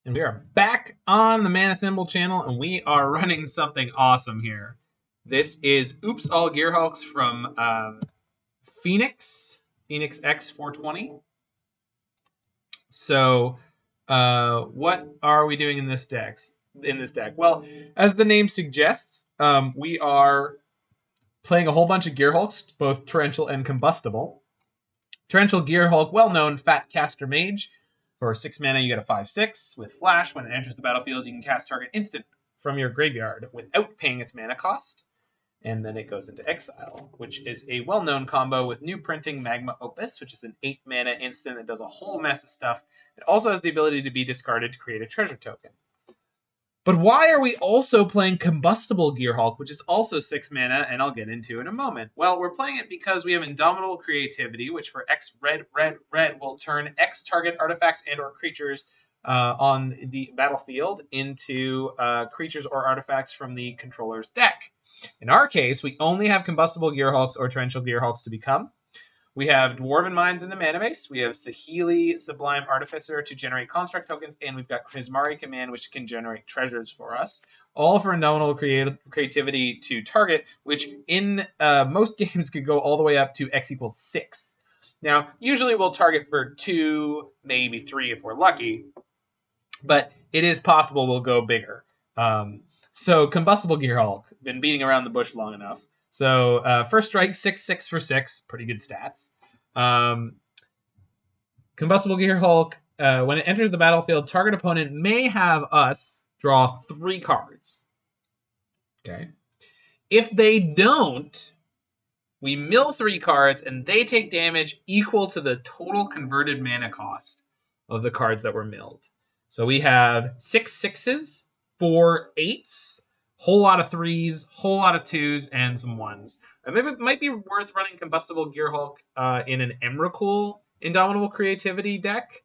And we are back on the Mana Symbol channel, and we are running something awesome here. This is Oops All Gearhulks from Phoenix X420. So, what are we doing in this deck? Well, as the name suggests, we are playing a whole bunch of Gearhulks, both Torrential and Combustible. Torrential Gearhulk, well-known Fat Caster Mage. For 6 mana, you get a 5/6 with Flash. When it enters the battlefield, you can cast target instant from your graveyard without paying its mana cost. And then it goes into exile, which is a well-known combo with new printing Magma Opus, which is an 8 mana instant that does a whole mess of stuff. It also has the ability to be discarded to create a treasure token. But why are we also playing Combustible Gearhulk, which is also 6 mana, and I'll get into in a moment? Well, we're playing it because we have Indomitable Creativity, which for X red will turn X target artifacts and or creatures on the battlefield into creatures or artifacts from the controller's deck. In our case, we only have Combustible Gearhulks or Torrential Gearhulks to become. We have Dwarven Mines in the mana base. We have Saheeli, Sublime, Artificer to generate construct tokens, and we've got Prismari Command, which can generate treasures for us. All for Indomitable Creativity to target, which in most games could go all the way up to X equals 6. Now, usually we'll target for 2, maybe 3 if we're lucky, but it is possible we'll go bigger. So Combustible Gearhulk, been beating around the bush long enough. So first strike, 6/6 for 6, pretty good stats. Combustible Gearhulk, when it enters the battlefield, target opponent may have us draw 3 cards. Okay. If they don't, we mill 3 cards, and they take damage equal to the total converted mana cost of the cards that were milled. So we have 6 6s, 4 8s, whole lot of 3s, whole lot of 2s, and some 1s. Maybe it might be worth running Combustible Gearhulk in an Emrakul Indomitable Creativity deck.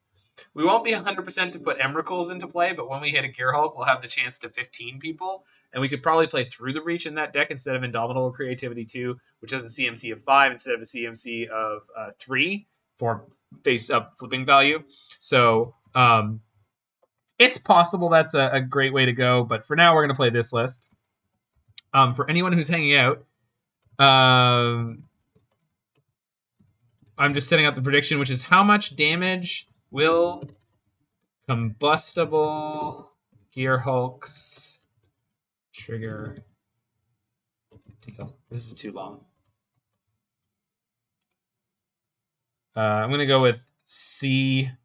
We won't be 100% to put Emrakuls into play, but when we hit a Gearhulk, we'll have the chance to 15 people, and we could probably play Through the Reach in that deck instead of Indomitable Creativity 2, which has a CMC of 5 instead of a CMC of 3 for face-up flipping value. So, it's possible that's a great way to go, but for now we're going to play this list. For anyone who's hanging out, I'm just setting out the prediction, which is how much damage will Combustible Gearhulks trigger deal. This is too long. I'm going to go with Seahulk.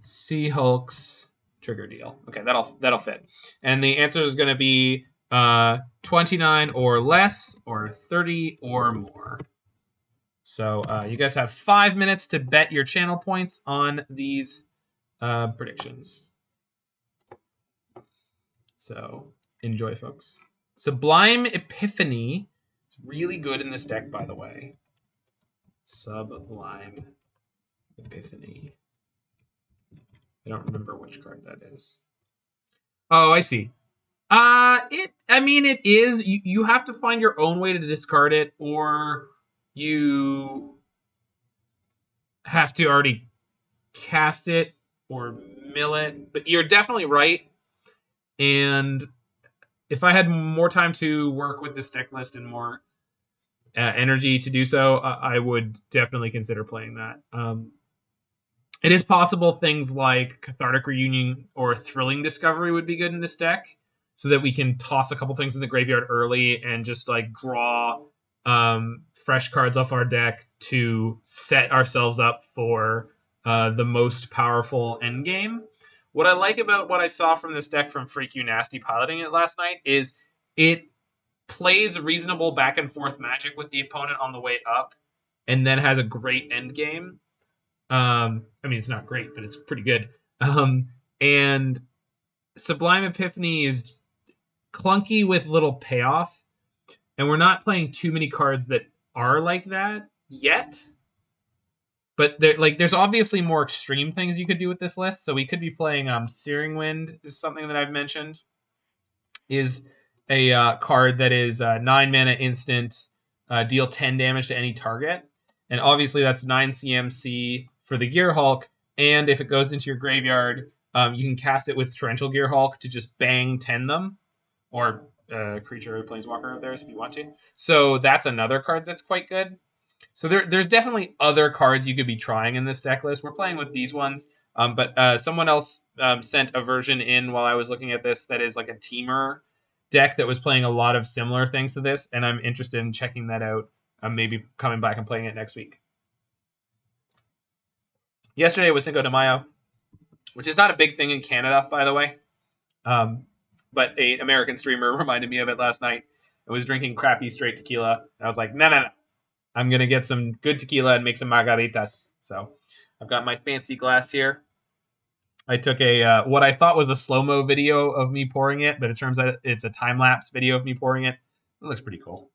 Seahulk's trigger deal. Okay, that'll fit. And the answer is going to be 29 or less, or 30 or more. So you guys have 5 minutes to bet your channel points on these predictions. So enjoy, folks. Sublime Epiphany is really good in this deck, by the way. Sublime Epiphany. I don't remember which card that is. Oh, I see. It is. You have to find your own way to discard it, or you have to already cast it or mill it. But you're definitely right. And if I had more time to work with this deck list and more energy to do so, I would definitely consider playing that. It is possible things like Cathartic Reunion or Thrilling Discovery would be good in this deck, so that we can toss a couple things in the graveyard early and just like draw fresh cards off our deck to set ourselves up for the most powerful endgame. What I like about what I saw from this deck from Freak You Nasty piloting it last night is it plays reasonable back and forth magic with the opponent on the way up, and then has a great endgame. It's not great, but it's pretty good. And Sublime Epiphany is clunky with little payoff, and we're not playing too many cards that are like that yet. But there's obviously more extreme things you could do with this list. So we could be playing Searing Wind is something that I've mentioned. Is a card that is 9 mana instant, deal 10 damage to any target. And obviously that's 9 CMC for the Gearhulk, and if it goes into your graveyard, you can cast it with Torrential Gearhulk to just bang 10 them, or creature or planeswalker of theirs if you want to. So that's another card that's quite good. So there's definitely other cards you could be trying in this deck list. We're playing with these ones, but someone else sent a version in while I was looking at this that is like a teamer deck that was playing a lot of similar things to this, and I'm interested in checking that out. Maybe coming back and playing it next week. Yesterday was Cinco de Mayo, which is not a big thing in Canada, by the way. But an American streamer reminded me of it last night. I was drinking crappy straight tequila, and I was like, no. I'm going to get some good tequila and make some margaritas. So I've got my fancy glass here. I took a what I thought was a slow-mo video of me pouring it, but it turns out it's a time-lapse video of me pouring it. It looks pretty cool.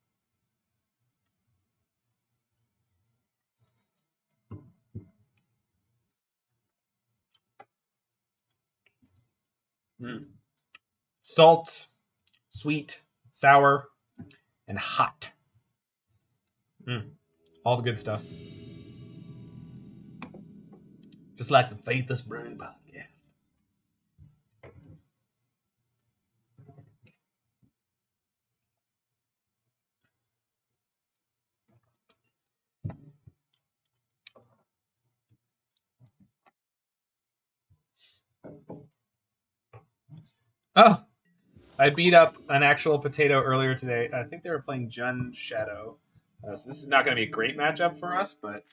Salt, sweet, sour, and hot. All the good stuff. Just like the Faithless Brewing Podcast. Oh, I beat up an actual potato earlier today. I think they were playing Jund Shadow. So this is not going to be a great matchup for us, but...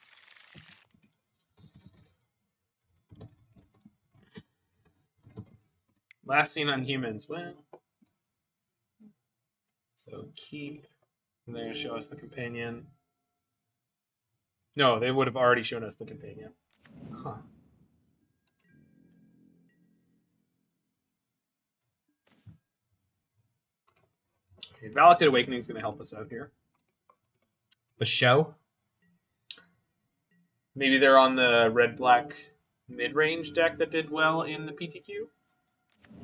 Last seen on humans. Well... So keep... And they're going to show us the companion. No, they would have already shown us the companion. Huh. Okay, Valakut Awakening is going to help us out here. The show. Maybe they're on the red-black mid-range deck that did well in the PTQ.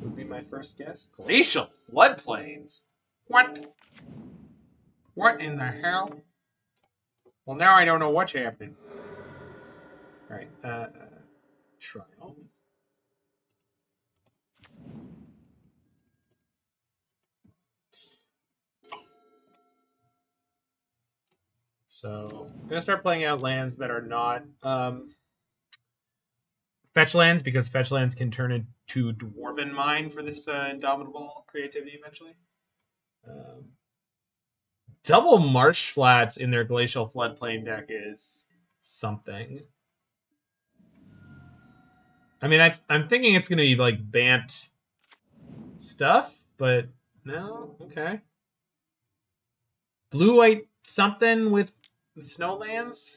Would be my first guess. Glacial Floodplains? What? What in the hell? Well, now I don't know what's happening. Alright, trial. So, I'm going to start playing out lands that are not fetch lands, because fetch lands can turn into Dwarven Mine for this Indomitable Creativity eventually. Double Marsh Flats in their Glacial Floodplain deck is something. I mean, I'm thinking it's going to be like Bant stuff, but no? Okay. Blue-white something with Snowlands?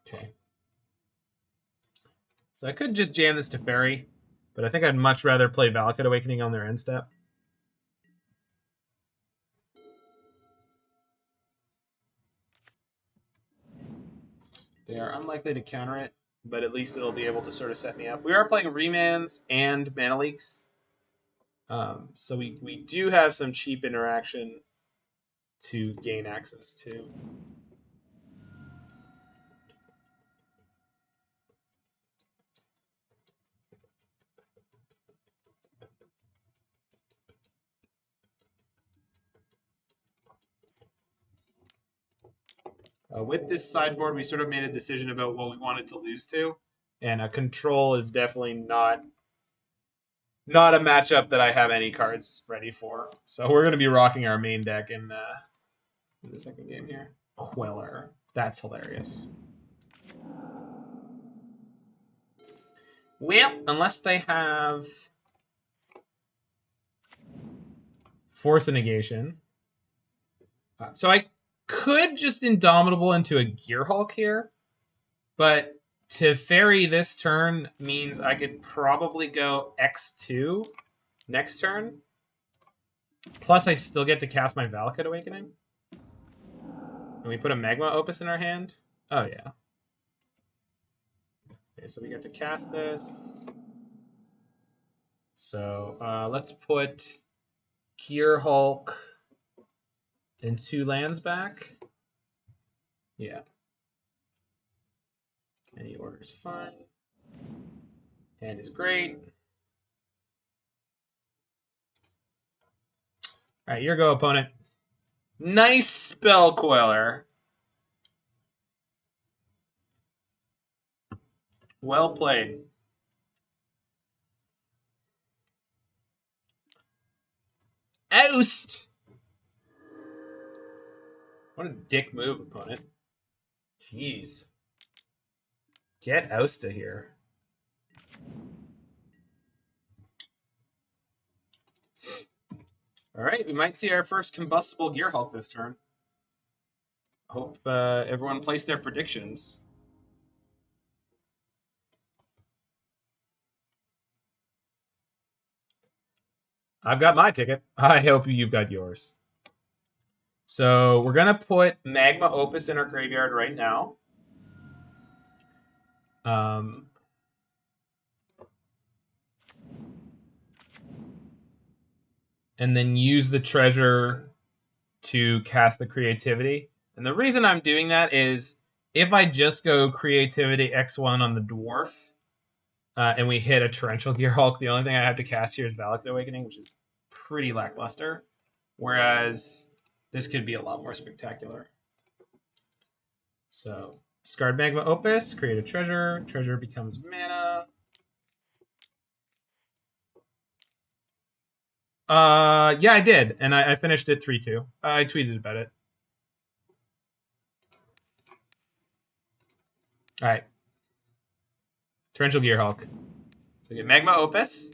Okay. So I could just jam this to Teferi, but I think I'd much rather play Valakut Awakening on their end step. They are unlikely to counter it, but at least it'll be able to sort of set me up. We are playing Remands and Mana Leaks, so we do have some cheap interaction to gain access to. With this sideboard, we sort of made a decision about what we wanted to lose to, and a control is definitely not a matchup that I have any cards ready for. So we're going to be rocking our main deck in the second game here. Queller. That's hilarious. Well, unless they have Force of Negation. So I could just Indomitable into a Gearhulk here, but Teferi this turn means I could probably go X2 next turn. Plus, I still get to cast my Valakut Awakening. And we put a Magma Opus in our hand. Oh, yeah. Okay, so we get to cast this. So let's put Gearhulk and 2 lands back. Yeah. Any order is fine. And is great. Alright, your go, opponent. Nice Spell Queller. Well played. Oust! What a dick move, opponent. Jeez. Get Ousta here. Alright, we might see our first Combustible Gearhulk this turn. Hope everyone placed their predictions. I've got my ticket. I hope you've got yours. So we're going to put Magma Opus in our graveyard right now. And then use the treasure to cast the Creativity. And the reason I'm doing that is if I just go Creativity X1 on the Dwarf, and we hit a Torrential Gearhulk, the only thing I have to cast here is Valakut Awakening, which is pretty lackluster. Whereas this could be a lot more spectacular. So discard Magma Opus, create a treasure. Treasure becomes mana. Yeah, I did, and I finished it 3-2. I tweeted about it. All right. Torrential Gearhulk. So get Magma Opus.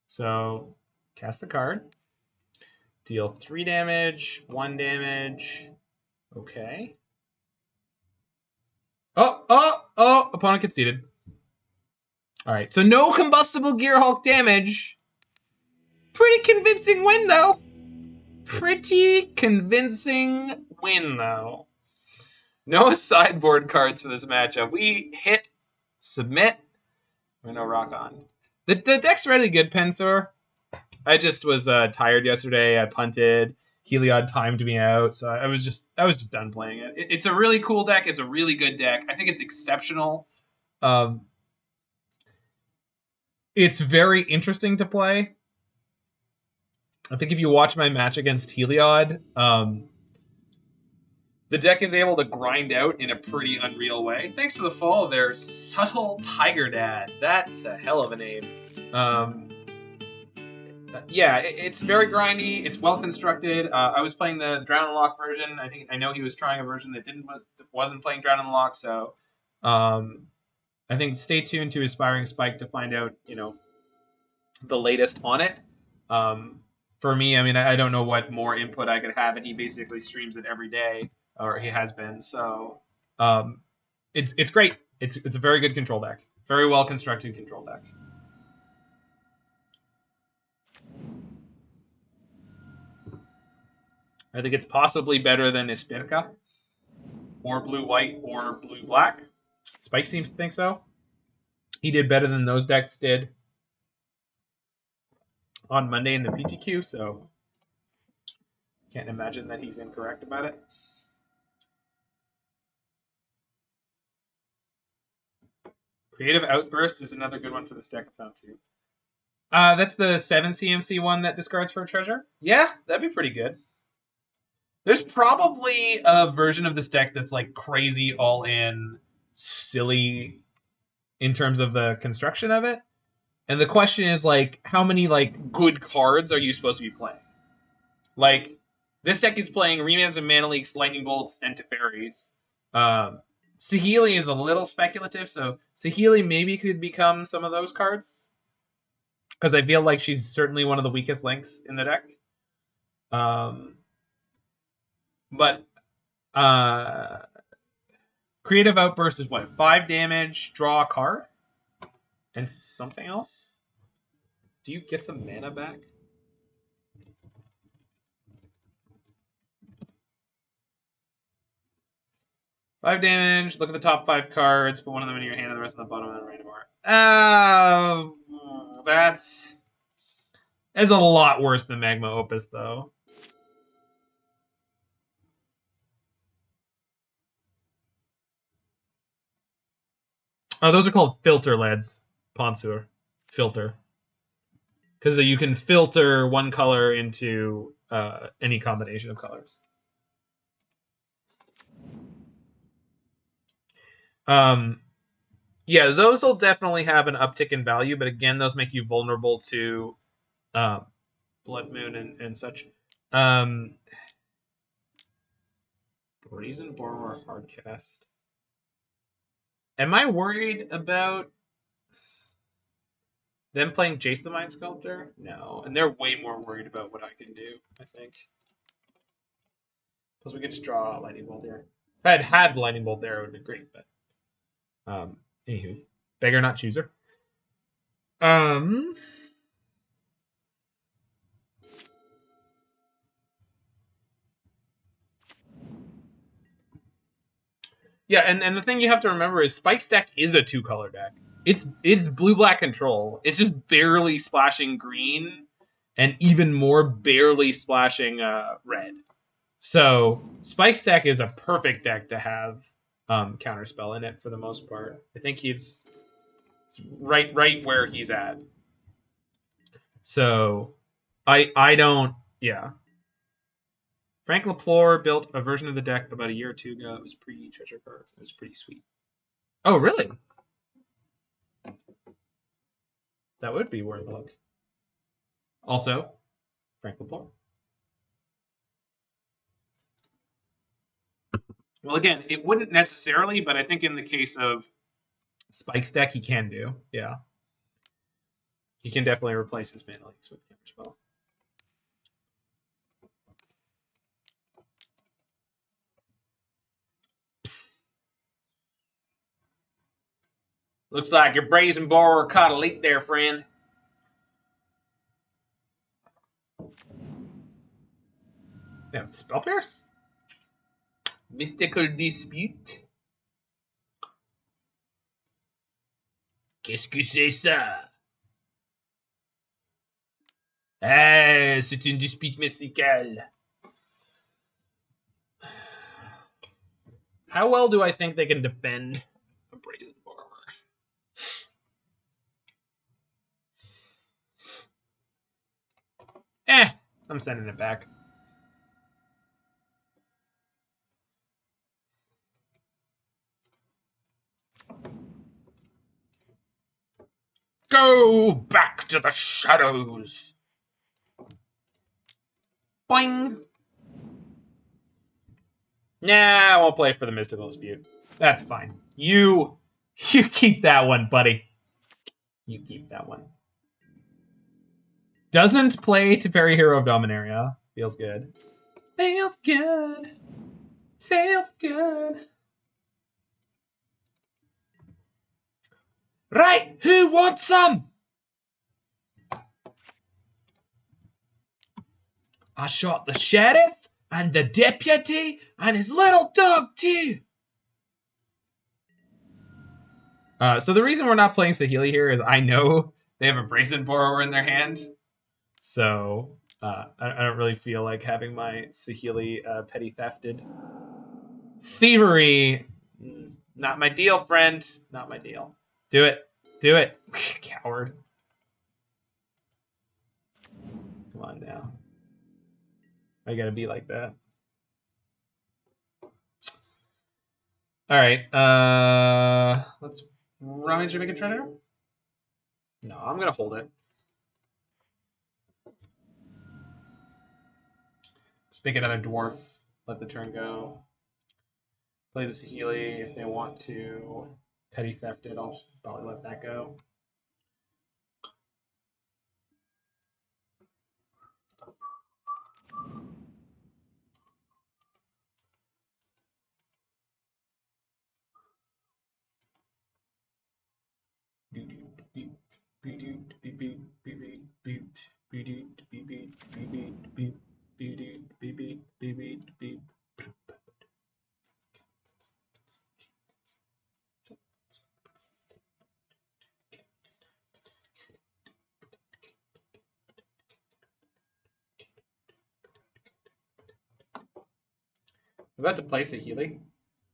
So cast the card. Deal 3 damage, 1 damage. Okay. Oh! Opponent conceded. All right. So no Combustible Gearhulk damage. Pretty convincing win, though. Pretty convincing win, though. No sideboard cards for this matchup. We hit submit. We're no rock on. The deck's really good, Pensor. I was tired yesterday. I punted. Heliod timed me out, so I was just done playing it. It's a really cool deck. It's a really good deck. I think it's exceptional. It's very interesting to play. I think if you watch my match against Heliod, the deck is able to grind out in a pretty unreal way. Thanks for the follow there, Subtle Tiger Dad. That's a hell of a name. Yeah, it's very grindy. It's well constructed. I was playing the Drown and Lock version. I know he was trying a version that wasn't playing Drown and Lock. So, I think stay tuned to Aspiring Spike to find out, the latest on it. For me, I mean, I don't know what more input I could have, and he basically streams it every day, or he has been. So, it's great. It's a very good control deck. Very well constructed control deck. I think it's possibly better than Ispirka, or blue-white, or blue-black. Spike seems to think so. He did better than those decks did on Monday in the PTQ, so can't imagine that he's incorrect about it. Creative Outburst is another good one for this deck I found too. That's the 7 CMC one that discards for a treasure? Yeah, that'd be pretty good. There's probably a version of this deck that's like crazy all in silly in terms of the construction of it. And the question is like, how many like good cards are you supposed to be playing? Like, this deck is playing Remands and Mana Leaks, Lightning Bolts, and Teferis. Saheeli is a little speculative, so Saheeli maybe could become some of those cards. Because I feel like she's certainly one of the weakest links in the deck. But Creative Outburst is what? 5 damage, draw a card? And something else? Do you get some mana back? 5 damage. Look at the top 5 cards. Put one of them in your hand and the rest on the bottom of the random order. That's a lot worse than Magma Opus, though. Oh, those are called filter LEDs, Ponsur. Filter. Because you can filter one color into any combination of colors. Yeah, those will definitely have an uptick in value, but again, those make you vulnerable to Blood Moon and such. Brazen Borrower Hardcast. Am I worried about them playing Jace the Mind Sculptor? No, and they're way more worried about what I can do, I think. Plus, we could just draw a Lightning Bolt there. If I had Lightning Bolt there, it would be great, but anywho, beggar not chooser. Yeah, and the thing you have to remember is Spike's deck is a 2-color deck. It's blue-black control. It's just barely splashing green, and even more barely splashing red. So Spike's deck is a perfect deck to have counterspell in it for the most part. I think he's right where he's at. So I don't, yeah. Frank LaPlore built a version of the deck about a year or two ago. It was pre-treasure cards. It was pretty sweet. Oh, really? That would be worth a look. Also, Frank LaPlore. Well, again, it wouldn't necessarily, but I think in the case of Spike's deck, he can do. Yeah. He can definitely replace his mana links with counterspell. Looks like your Brazen Borrower caught a leak there, friend. Yeah, Spell Pierce? Mystical Dispute. Qu'est-ce que c'est ça? Ah, c'est une dispute musicale. How well do I think they can defend a Brazen Borrower? I'm sending it back. Go back to the shadows. Boing. Nah, I won't play for the Mystical Dispute. That's fine. You keep that one, buddy. You keep that one. Doesn't play Teferi Hero of Dominaria. Feels good. Feels good. Feels good. Right, who wants some? I shot the sheriff and the deputy and his little dog too. So the reason we're not playing Saheeli here is I know they have a Brazen Borrower in their hand. So I don't really feel like having my Saheeli petty thefted. Thievery, not my deal, friend. Not my deal. Do it. Do it. Coward. Come on now. I gotta be like that. Alright, let's rummage and make a treasure. No, I'm gonna hold it. Just make another dwarf, let the turn go. Play the Saheeli if they want to petty theft it, I'll just probably let that go. I'm about to play Saheeli.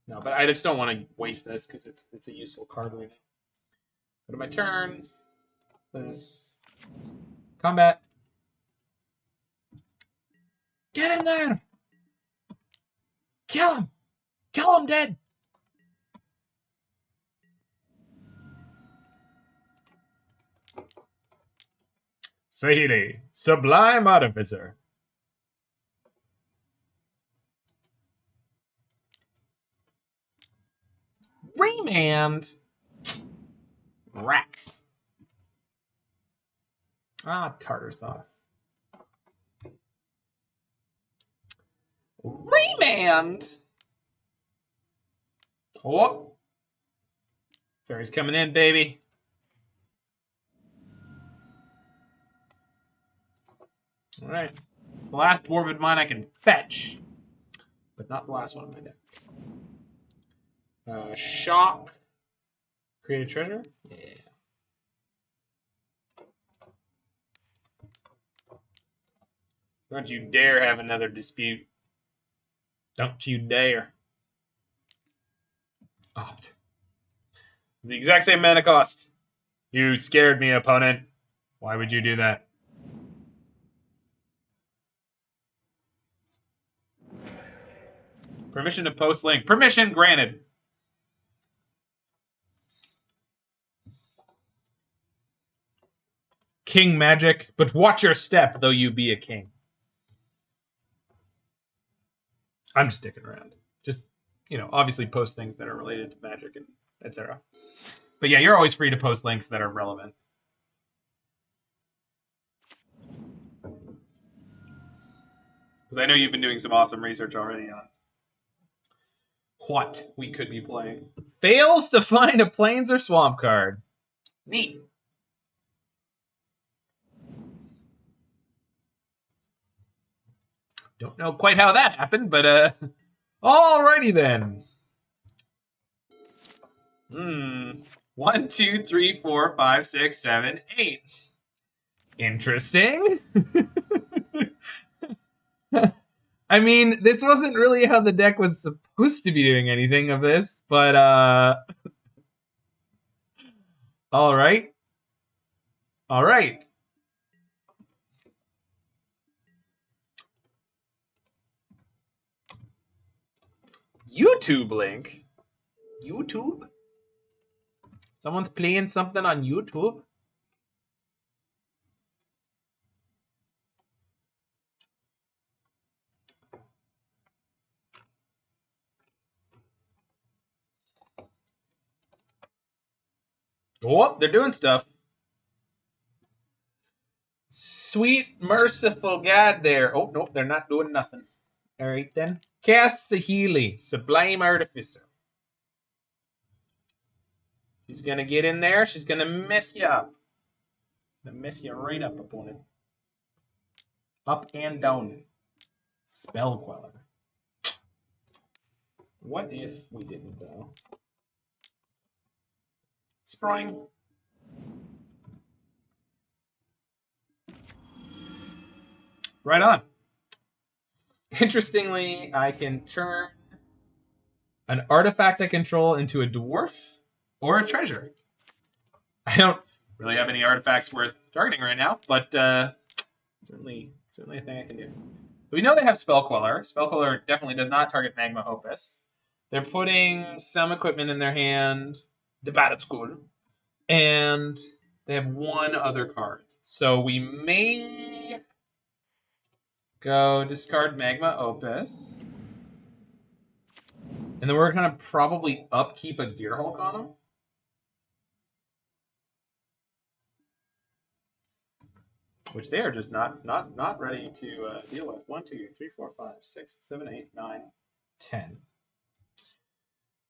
No, but I just don't want to waste this because it's a useful card right now. Go to my turn. This. Combat. Get in there! Kill him! Kill him dead! Saheeli, Sublime Artificer. Remand! Rats. Ah, tartar sauce. Remand! Oh! Fairy's coming in, baby. Alright. It's the last Dwarven Mine I can fetch. But not the last one in my deck. Shock. Create a treasure? Yeah. Don't you dare have another dispute. Don't you dare. Opt. It's the exact same mana cost. You scared me, opponent. Why would you do that? Permission to post link. Permission granted. King magic, but watch your step, though you be a king. I'm just sticking around. Just, obviously post things that are related to magic and etc. But yeah, you're always free to post links that are relevant. Because I know you've been doing some awesome research already on what we could be playing. Fails to find a Plains or Swamp card. Neat. Don't know quite how that happened, but alrighty then. 1, 2, 3, 4, 5, 6, 7, 8. Interesting. I mean, this wasn't really how the deck was supposed to be doing anything of this, but all right. All right. YouTube link. YouTube? Someone's playing something on YouTube? Oh, they're doing stuff. Sweet, merciful God there. Oh, nope, they're not doing nothing. All right, then. Cast Saheeli, Sublime Artificer. She's going to get in there. She's going to mess you up. Gonna mess you right up, opponent. Up and down. Spell Queller. What if we didn't, though? Spring. Right on. Interestingly, I can turn an artifact I control into a dwarf or a treasure. I don't really have any artifacts worth targeting right now, but certainly a thing I can do. So we know they have Spell Queller. Spell Queller definitely does not target Magma Opus. They're putting some equipment in their hand, the Bad School, and they have one other card. So we may go discard Magma Opus. And then we're going to probably upkeep a Gearhulk on them. Which they are just not ready to deal with. 1, 2, 3, 4, 5, 6, 7, 8, 9, 10.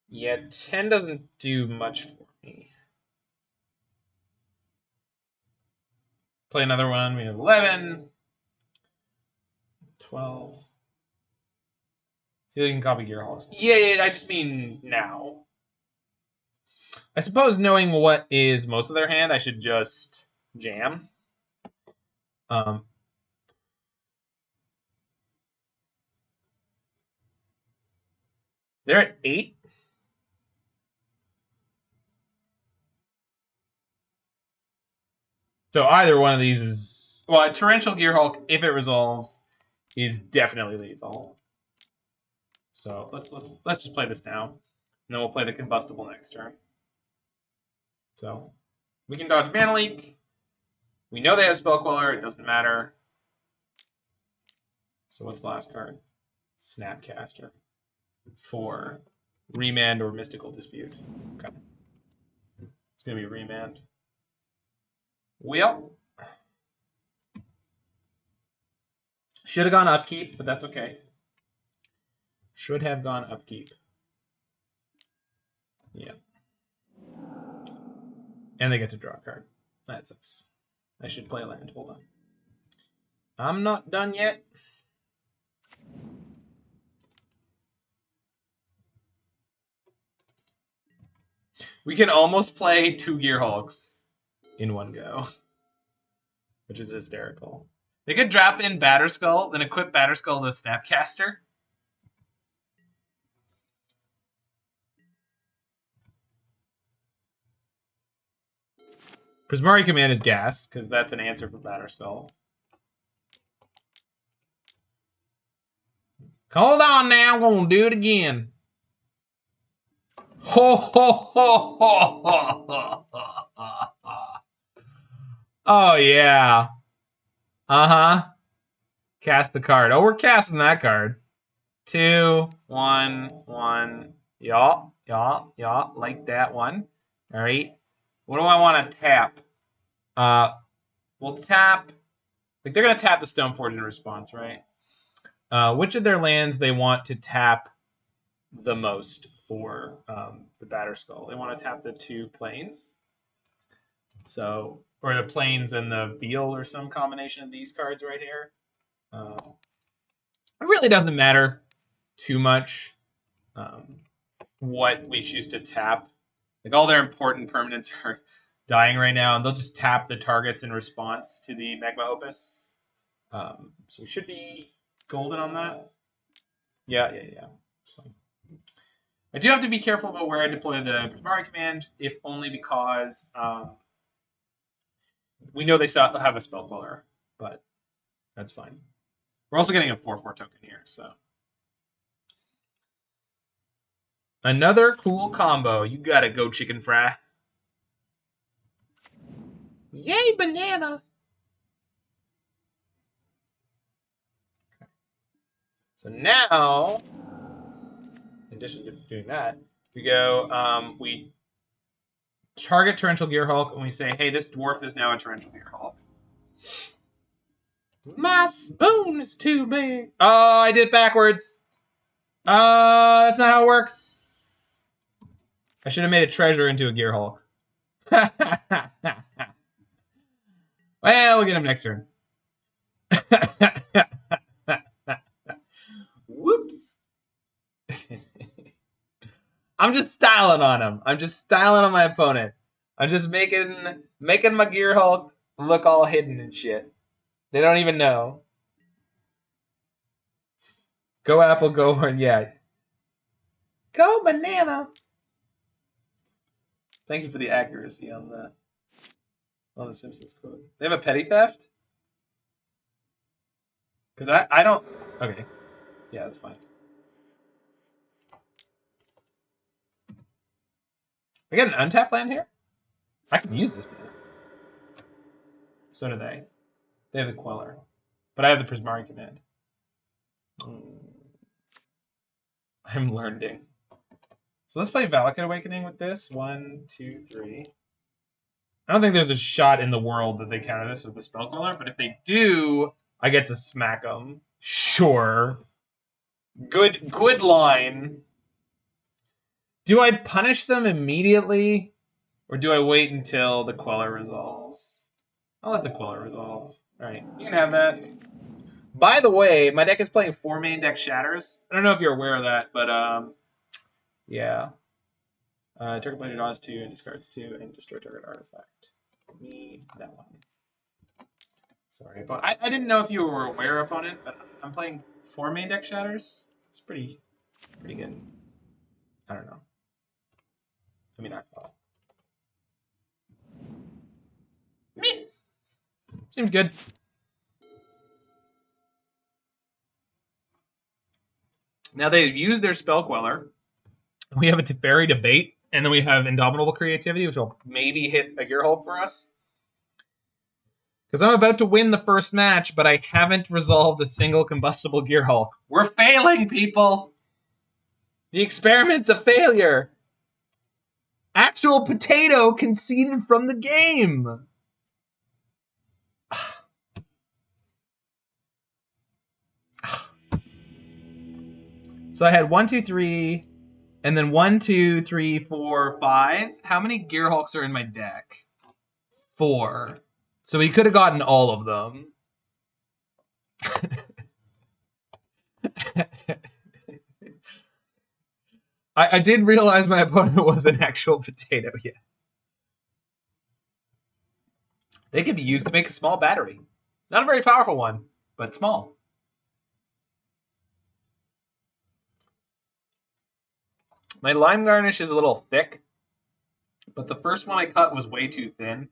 Yeah, 10 doesn't do much for me. Play another one. We have 11, 12. See if you can copy Gearhulks. Yeah, I just mean now. I suppose knowing what is most of their hand, I should just jam. They're at 8. So either one of these is... Well, a Torrential Gearhulk, if it resolves, is definitely lethal. So let's just play this now. And then we'll play the Combustible next turn. So we can dodge Mana Leak. We know they have Spell Queller. It doesn't matter. So what's the last card? Snapcaster. 4. Remand or Mystical Dispute. Okay. It's going to be Remand. Well, should have gone Upkeep, but that's okay. Should have gone Upkeep. Yeah. And they get to draw a card. That sucks. I should play a land. Hold on. I'm not done yet. We can almost play 2 Gearhulks in one go, which is hysterical. They could drop in Batterskull, then equip Batterskull to Snapcaster. Prismari Command is gas, because that's an answer for Batterskull. Hold on now, I'm going to do it again. Ho, ho, ho, ho, ho, ho. Oh, yeah. Uh-huh. Cast the card. Oh, we're casting that card. 2, 1, 1. Y'all, like that one. All right. What do I want to tap? We'll tap. Like they're gonna tap a Stoneforge in response, right? Which of their lands they want to tap the most for the Batterskull? They want to tap the 2 plains. So, or the plains and the Veil, or some combination of these cards right here. It really doesn't matter too much what we choose to tap. Like all their important permanents are dying right now, and they'll just tap the targets in response to the Magma Opus. So we should be golden on that. Yeah. So I do have to be careful about where I deploy the Prismari Command, if only because we know they still have a Spell Queller, but that's fine. We're also getting a 4/4 token here, so. Another cool combo. You gotta go, Chicken Fry. Yay, banana! So now, in addition to doing that, we go, we target Torrential Gearhulk, and we say, hey, this dwarf is now a Torrential Gearhulk. My spoon is too big. Oh, I did it backwards. That's not how it works. I should have made a treasure into a Gearhulk. Well, we'll get him next turn. Whoops. I'm just styling on him. I'm just styling on my opponent. I'm just making my Gearhulk look all hidden and shit. They don't even know. Go apple, go horn, yeah. Go banana. Thank you for the accuracy on the Simpsons quote. They have a petty theft? Because I don't... Okay. Yeah, that's fine. I get an untapped land here? I can use this mana. So do they. They have the Queller. But I have the Prismari Command. I'm learning. So let's play Valakut Awakening with this. 1, 2, 3. I don't think there's a shot in the world that they counter this with the Spell Queller, but if they do, I get to smack them. Sure. Good line. Do I punish them immediately, or do I wait until the Queller resolves? I'll let the Queller resolve. Alright, you can have that. By the way, my deck is playing 4 main deck Shatters. I don't know if you're aware of that, but yeah. Target player draws 2 and discards 2 and destroy target artifact. Me, that one. Sorry, but I didn't know if you were aware, opponent, but I'm playing 4 main deck Shatters. It's pretty good. I don't know. I mean, meh. Seems good. Now they've used their Spell Queller. We have a Teferi Debate, and then we have Indomitable Creativity, which will maybe hit a Gearhulk for us. Because I'm about to win the first match, but I haven't resolved a single Combustible Gearhulk. We're failing, people! The experiment's a failure! Actual Potato conceded from the game! So I had 1, 2, 3, and then 1, 2, 3, 4, 5. How many Gearhulks are in my deck? 4. So he could have gotten all of them. I did realize my opponent was an actual potato, yeah. They can be used to make a small battery. Not a very powerful one, but small. My lime garnish is a little thick, but the first one I cut was way too thin.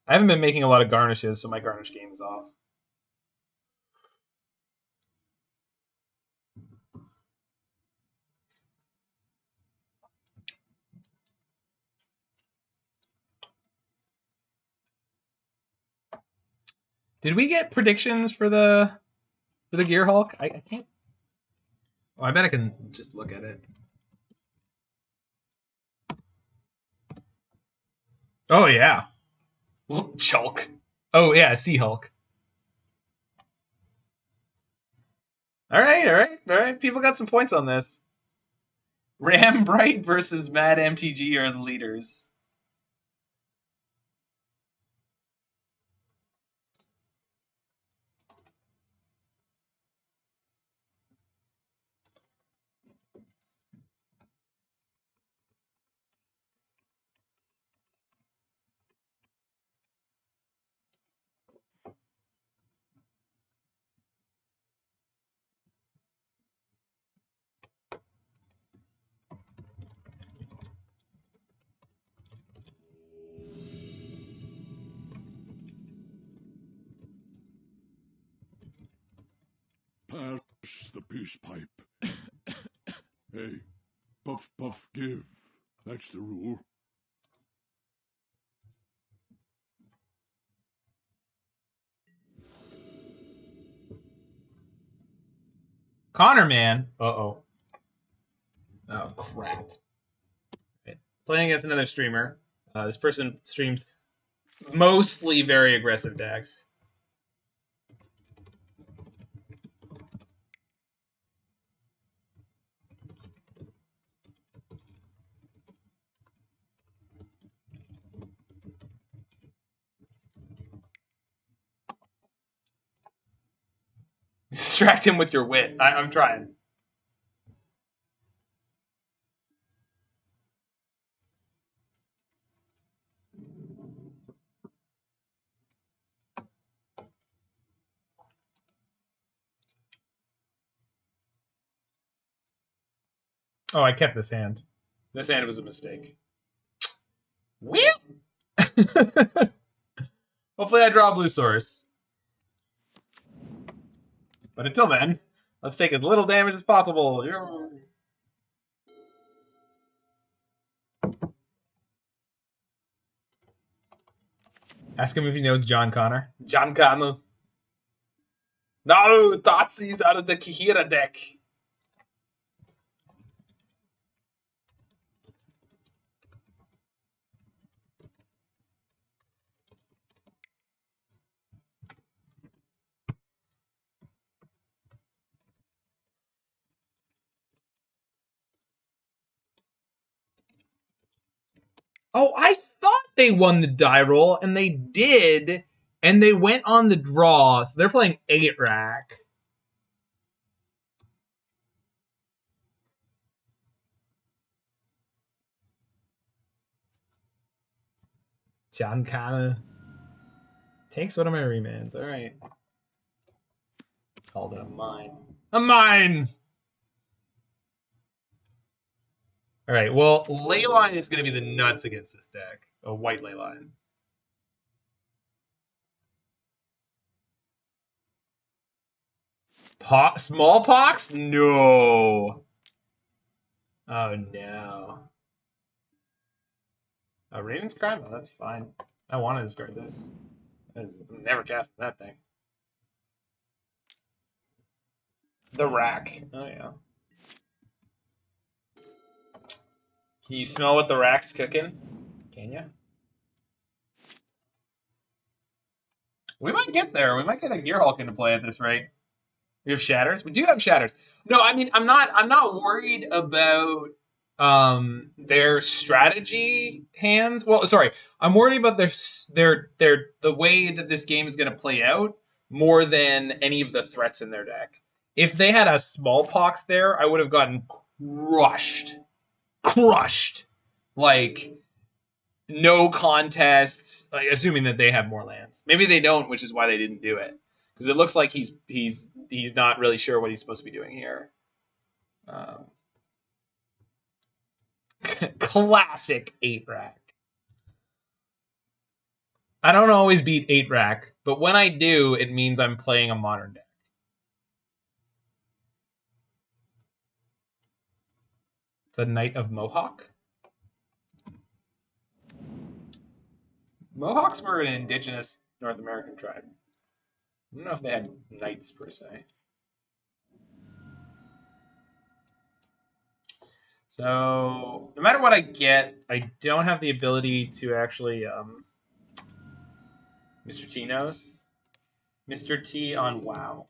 I haven't been making a lot of garnishes, so my garnish game is off. Did we get predictions for the Gearhulk? I can't. Oh, I bet I can just look at it. Oh yeah. Chulk. Oh yeah, Seahulk. All right. People got some points on this. Ram Bright versus Mad MTG are the leaders. Pass the peace pipe. Hey, puff, puff, give. That's the rule. Connor, man. Uh-oh. Oh, crap. Right. Playing against another streamer. This person streams mostly very aggressive decks. Distract him with your wit. I'm trying. Oh, I kept this hand. This hand was a mistake. Well. Hopefully I draw a blue source. But until then, let's take as little damage as possible. Ask him if he knows John Connor. John Connor. No, Thoughtseize out of the Kihira deck. Oh, I thought they won the die roll, and they did, and they went on the draw, so they're playing 8-rack. John Connor takes one of my remands. All right. Called it a mine. A mine! All right. Well, Leyline is going to be the nuts against this deck. A white Leyline. Smallpox? No. Oh no. Raven's Crime? Oh, that's fine. I want to discard this. I'm never casting that thing. The Rack. Oh yeah. Can you smell what the rack's cooking? Can you? We might get there. We might get a Gearhulk into play at this rate. We have Shatters. We do have Shatters. No, I mean I'm not worried about their strategy hands. Well, sorry, I'm worried about their the way that this game is going to play out more than any of the threats in their deck. If they had a Smallpox there, I would have gotten crushed, like no contest. Like assuming that they have more lands, maybe they don't, which is why they didn't do it. Because it looks like he's not really sure what he's supposed to be doing here. Classic 8-rack. I don't always beat 8-rack, but when I do, it means I'm playing a modern deck. It's a Knight of Mohawk. Mohawks were an indigenous North American tribe. I don't know if they had knights per se. So no matter what I get, I don't have the ability to actually Mr. T knows. Mr. T on WoW.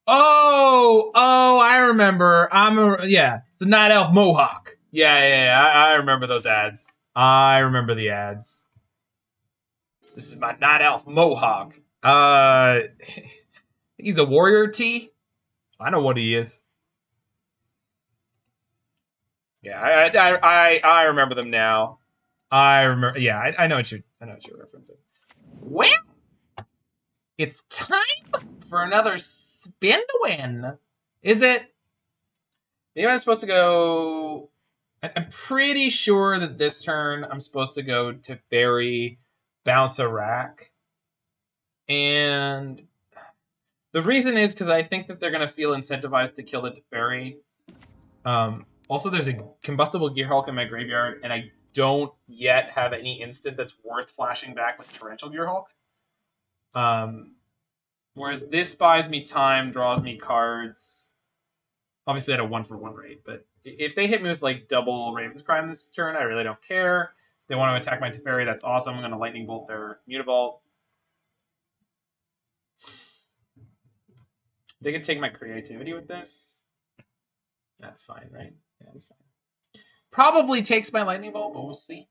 Oh, I remember. Yeah, the Night Elf Mohawk. Yeah, I remember those ads. I remember the ads. This is my Night Elf Mohawk. He's a warrior T. I know what he is. Yeah, I remember them now. I remember. Yeah, I know what you're referencing. Well, it's time for another spin to win. Is it? Maybe I'm supposed to go. I'm pretty sure that this turn I'm supposed to go Teferi, bounce a rack, and the reason is because I think that they're going to feel incentivized to kill the Teferi. Also, there's a Combustible Gearhulk in my graveyard, and I don't yet have any instant that's worth flashing back with Torrential Gearhulk. Whereas this buys me time, draws me cards. Obviously at a 1-for-1 rate, but if they hit me with like double Raven's Crime this turn, I really don't care. If they want to attack my Teferi, that's awesome. I'm going to Lightning Bolt their Mutavault. They can take my Creativity with this. That's fine, right? Yeah, that's fine. Probably takes my Lightning Bolt, but we'll see.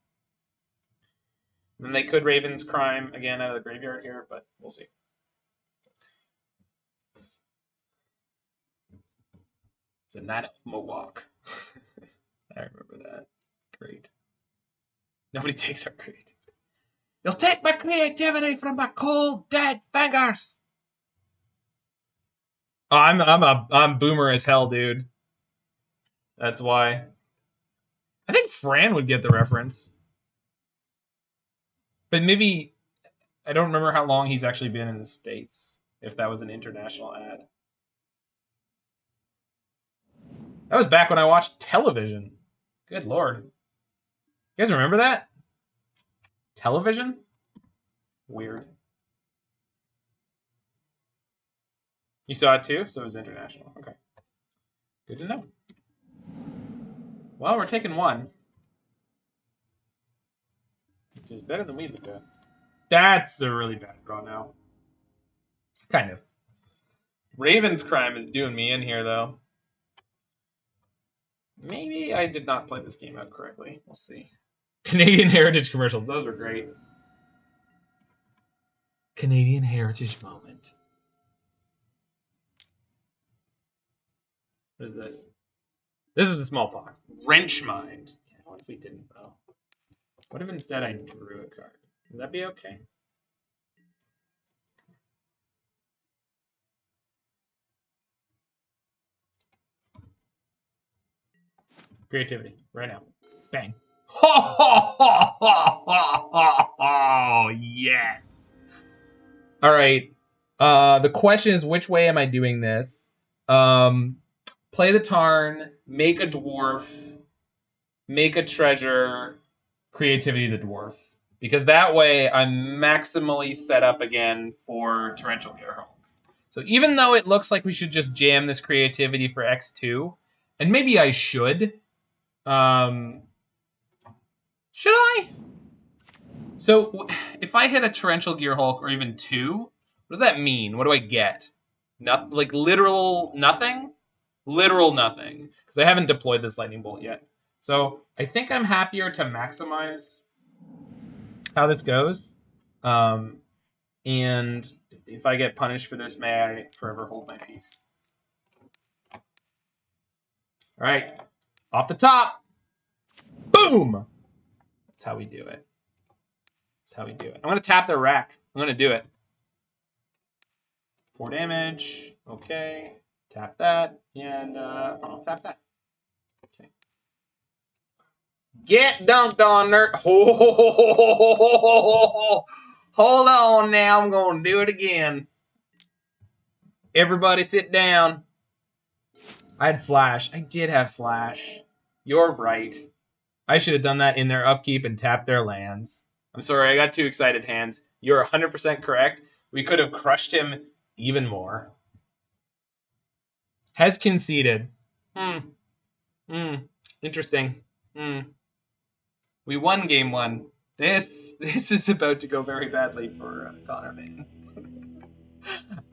Then they could Raven's Crime again out of the graveyard here, but we'll see. It's a Night Elf Mohawk. I remember that. Great. Nobody takes our creativity. They'll take my creativity from my cold, dead fingers. Oh, I'm boomer as hell, dude. That's why. I think Fran would get the reference. But maybe I don't remember how long he's actually been in the States, if that was an international ad. That was back when I watched television. Good lord. You guys remember that? Television? Weird. You saw it too? So it was international. Okay. Good to know. Well, we're taking one. Which is better than we've been doing. That's a really bad draw now. Kind of. Raven's Crime is doing me in here, though. Maybe I did not play this game out correctly. We'll see. Canadian Heritage commercials. Those were great. Canadian Heritage moment. What is this? This is the Smallpox. Wrench Mind. Yeah, what if we didn't, though? What if instead I drew a card? Would that be okay? Creativity. Right now. Bang. Ho, ho, ho, ho, ho, ho, ho. Yes. All right. The question is, which way am I doing this? Play the Tarn, make a dwarf, make a treasure, creativity the dwarf. Because that way I'm maximally set up again for Torrential Gearhulk. So even though it looks like we should just jam this creativity for X2, and maybe I should. Should I? So if I hit a Torrential Gearhulk or even 2, what does that mean? What do I get? Like literal nothing? Literal nothing. Because I haven't deployed this Lightning Bolt yet. So I think I'm happier to maximize how this goes. And if I get punished for this, may I forever hold my peace. All right. Off the top. Boom! That's how we do it. That's how we do it. I'm going to tap the rack. I'm going to do it. 4 damage. Okay. Tap that. And I'll tap that. Okay. Get dunked on, nerd. Hold on now. I'm going to do it again. Everybody sit down. I had flash. I did have flash. You're right. I should have done that in their upkeep and tapped their lands. I'm sorry, I got too excited, hands. You're 100% correct. We could have crushed him even more. Has conceded. Interesting. We won game 1. This is about to go very badly for Connor, man.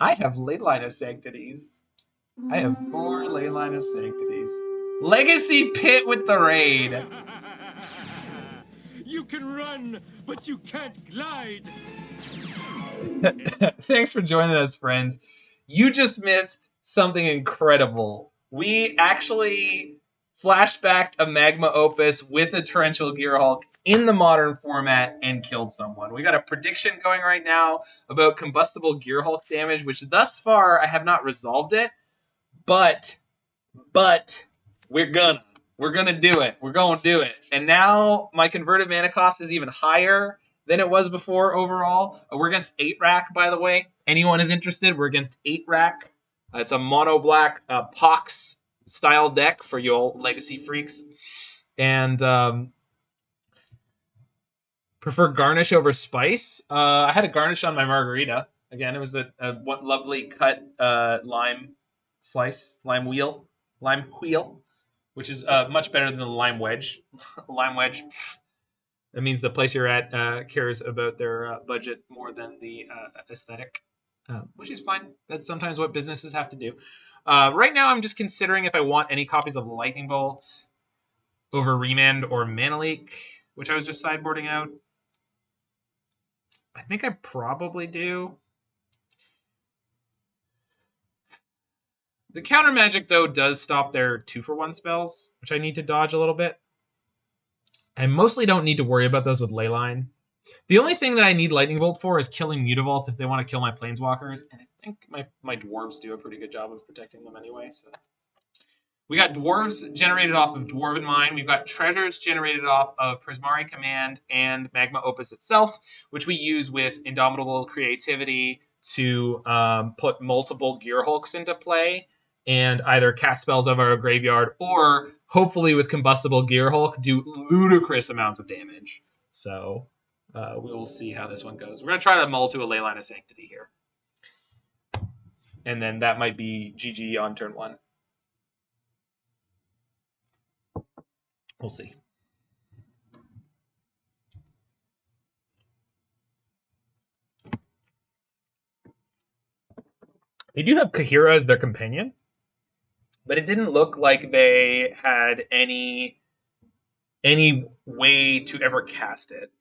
I have Leyline of Sanctities. I have 4 Leyline of Sanctities. Legacy Pit with the raid. You can run, but you can't glide. Thanks for joining us, friends. You just missed something incredible. We actually flashbacked a Magma Opus with a Torrential Gearhulk in the modern format and killed someone. We got a prediction going right now about Combustible Gearhulk damage, which thus far I have not resolved it, but we're gonna do it. We're gonna do it. And now my converted mana cost is even higher than it was before overall. We're against 8-Rack, by the way. Anyone is interested, we're against 8-Rack. It's a mono-black Pox style deck for you all legacy freaks. And prefer garnish over spice. I had a garnish on my margarita. Again, it was a lovely cut lime wheel, which is much better than the lime wedge. Lime wedge, that means the place you're at cares about their budget more than the aesthetic, which is fine. That's sometimes what businesses have to do. Right now, I'm just considering if I want any copies of Lightning Bolt over Remand or Mana Leak, which I was just sideboarding out. I think I probably do. The counter magic, though, does stop their 2-for-1 spells, which I need to dodge a little bit. I mostly don't need to worry about those with Leyline. The only thing that I need Lightning Bolt for is killing Mutavaults if they want to kill my Planeswalkers, and I think my Dwarves do a pretty good job of protecting them anyway. So we got Dwarves generated off of Dwarven Mine. We've got Treasures generated off of Prismari Command and Magma Opus itself, which we use with Indomitable Creativity to put multiple Gearhulks into play and either cast spells out of our graveyard or, hopefully with Combustible Gearhulk, do ludicrous amounts of damage. So we will see how this one goes. We're going to try to mull to a Leyline of Sanctity here. And then that might be GG on turn 1. We'll see. They do have Kahira as their companion, but it didn't look like they had any way to ever cast it.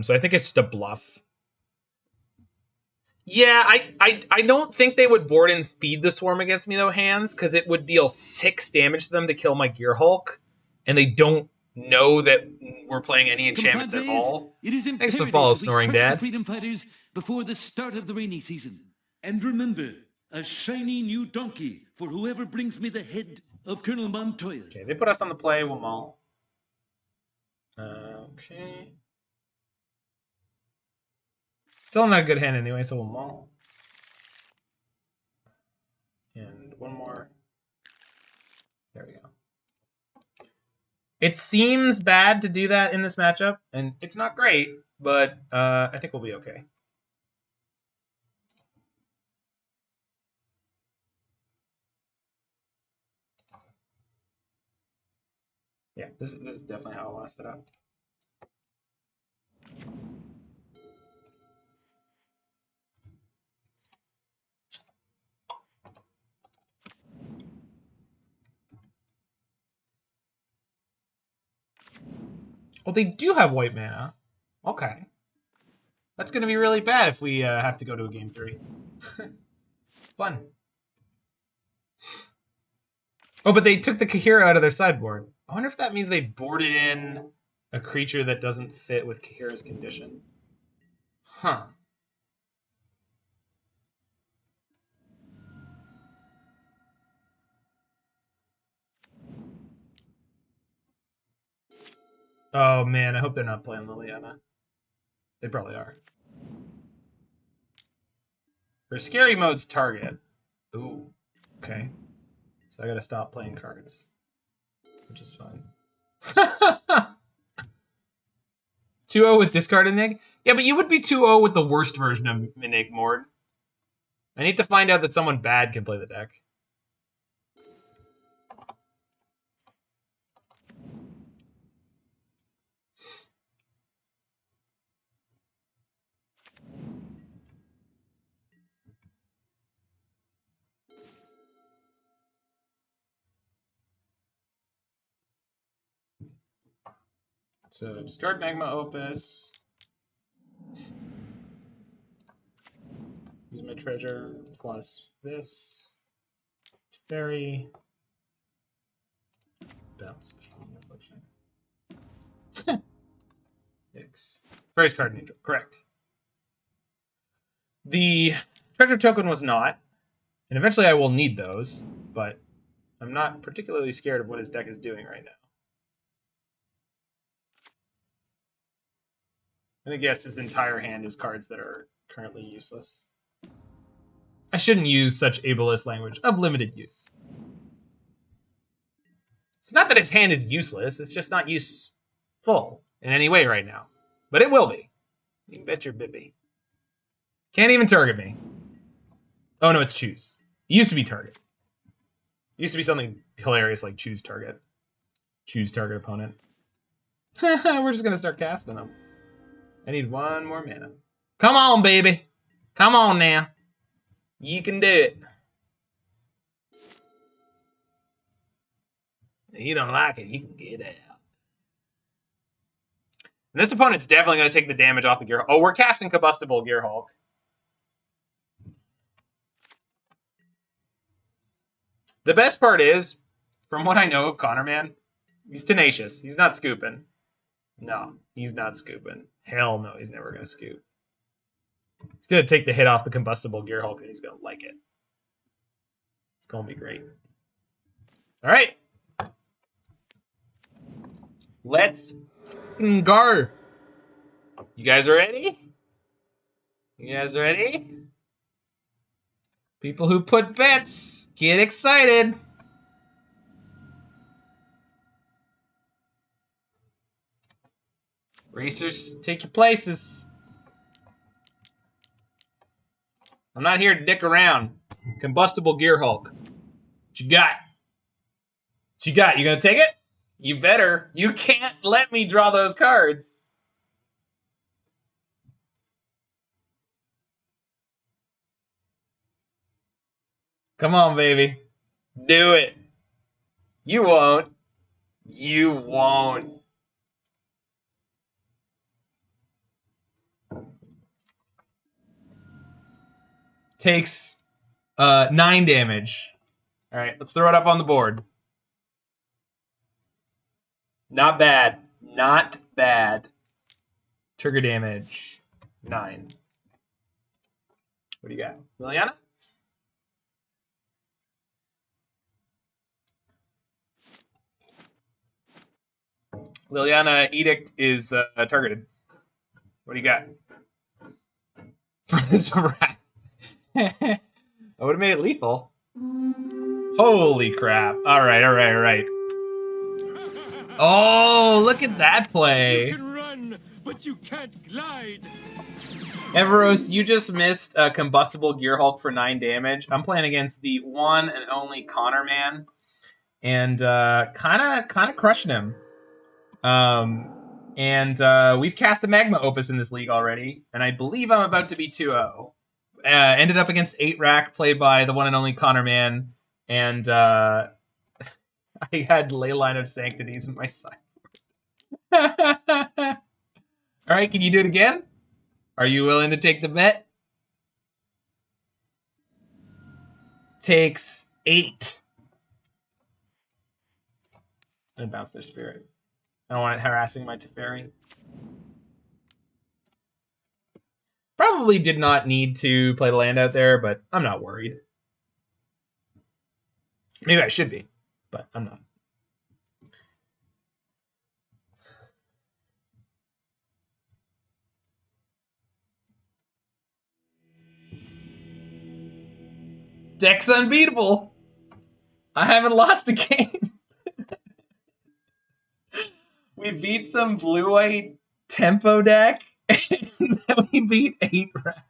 So I think it's just a bluff. Yeah, I don't think they would board and speed the Swarm against me, though, hands, because it would deal 6 damage to them to kill my Gearhulk, and they don't know that we're playing any enchantments at all. It is Thanks for the follow, Snoring Dad. The freedom fighters before the start of the rainy season. And remember, a shiny new donkey for whoever brings me the head of Colonel Montoya. Okay, they put us on the play. We'll mull. Okay. Still not a good hand anyway, so we'll maul. And one more. There we go. It seems bad to do that in this matchup, and it's not great, but I think we'll be okay. Yeah, this is definitely how I want to set up. Well, they do have white mana. Okay. That's going to be really bad if we have to go to a game 3. Fun. Oh, but they took the Kahira out of their sideboard. I wonder if that means they boarded in a creature that doesn't fit with Kahira's condition. Huh. Oh, man, I hope they're not playing Liliana. They probably are. Her scary mode's target. Ooh, okay. So I gotta stop playing cards, which is fine. 2-0 with discard Enig? Yeah, but you would be 2-0 with the worst version of Enig, Mord. I need to find out that someone bad can play the deck. So discard Magma Opus. Use my treasure plus this. Teferi. Bounce. X. Fairy's card neutral. Correct. The treasure token was not. And eventually I will need those, but I'm not particularly scared of what his deck is doing right now. And I guess his entire hand is cards that are currently useless. I shouldn't use such ableist language of limited use. It's not that his hand is useless, it's just not useful in any way right now. But it will be. You bet your bibby. Can't even target me. Oh no, it's choose. It used to be target. It used to be something hilarious like choose target. Choose target opponent. We're just gonna start casting them. I need one more mana. Come on, baby. Come on now. You can do it. You don't like it, you can get out. And this opponent's definitely going to take the damage off the Gearhulk. Oh, we're casting Combustible Gearhulk. The best part is, from what I know of Connor, man, he's tenacious. He's not scooping. No, he's not scooping. Hell no, he's never going to scoop. He's going to take the hit off the Combustible Gearhulk, and he's going to like it. It's going to be great. All right. Let's go. You guys ready? You guys ready? People who put bets, get excited. Racers, take your places. I'm not here to dick around. Combustible Gearhulk. What you got? What you got? You gonna take it? You better. You can't let me draw those cards. Come on, baby. Do it. You won't. You won't. Takes 9 damage. All right, let's throw it up on the board. Not bad. Not bad. Trigger damage 9. What do you got? Liliana? Liliana Edict is targeted. What do you got? Furnace of Wrath. I would have made it lethal. Holy crap. Alright. Oh, look at that play. You can run, but you can't glide. Everos, you just missed a Combustible Gearhulk for 9 damage. I'm playing against the one and only Connor Man, and kind of crushing him. We've cast a Magma Opus in this league already, and I believe I'm about to be 2-0. Ended up against 8-Rack, played by the one and only Connor Man, and I had Leyline of Sanctities in my side. All right, can you do it again? Are you willing to take the bet? Takes 8. And bounce their spirit. I don't want it harassing my Teferi. Probably did not need to play the land out there, but I'm not worried. Maybe I should be, but I'm not. Deck's unbeatable. I haven't lost a game. We beat some blue-white tempo deck, and then we beat 8-Rack.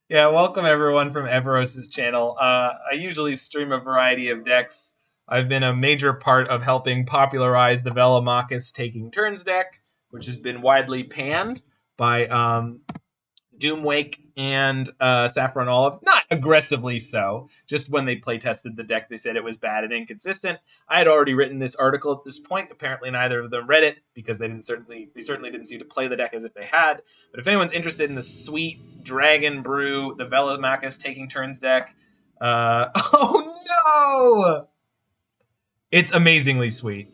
Yeah, welcome everyone from Everos' channel. I usually stream a variety of decks. I've been a major part of helping popularize the Velomachus Taking Turns deck, which has been widely panned by Doomwake and Saffron Olive. Not aggressively so. Just when they play tested the deck, they said it was bad and inconsistent. I had already written this article at this point. Apparently, neither of them read it because they certainly didn't seem to play the deck as if they had. But if anyone's interested in the sweet Dragon Brew, the Velomachus Taking Turns deck, oh no! It's amazingly sweet.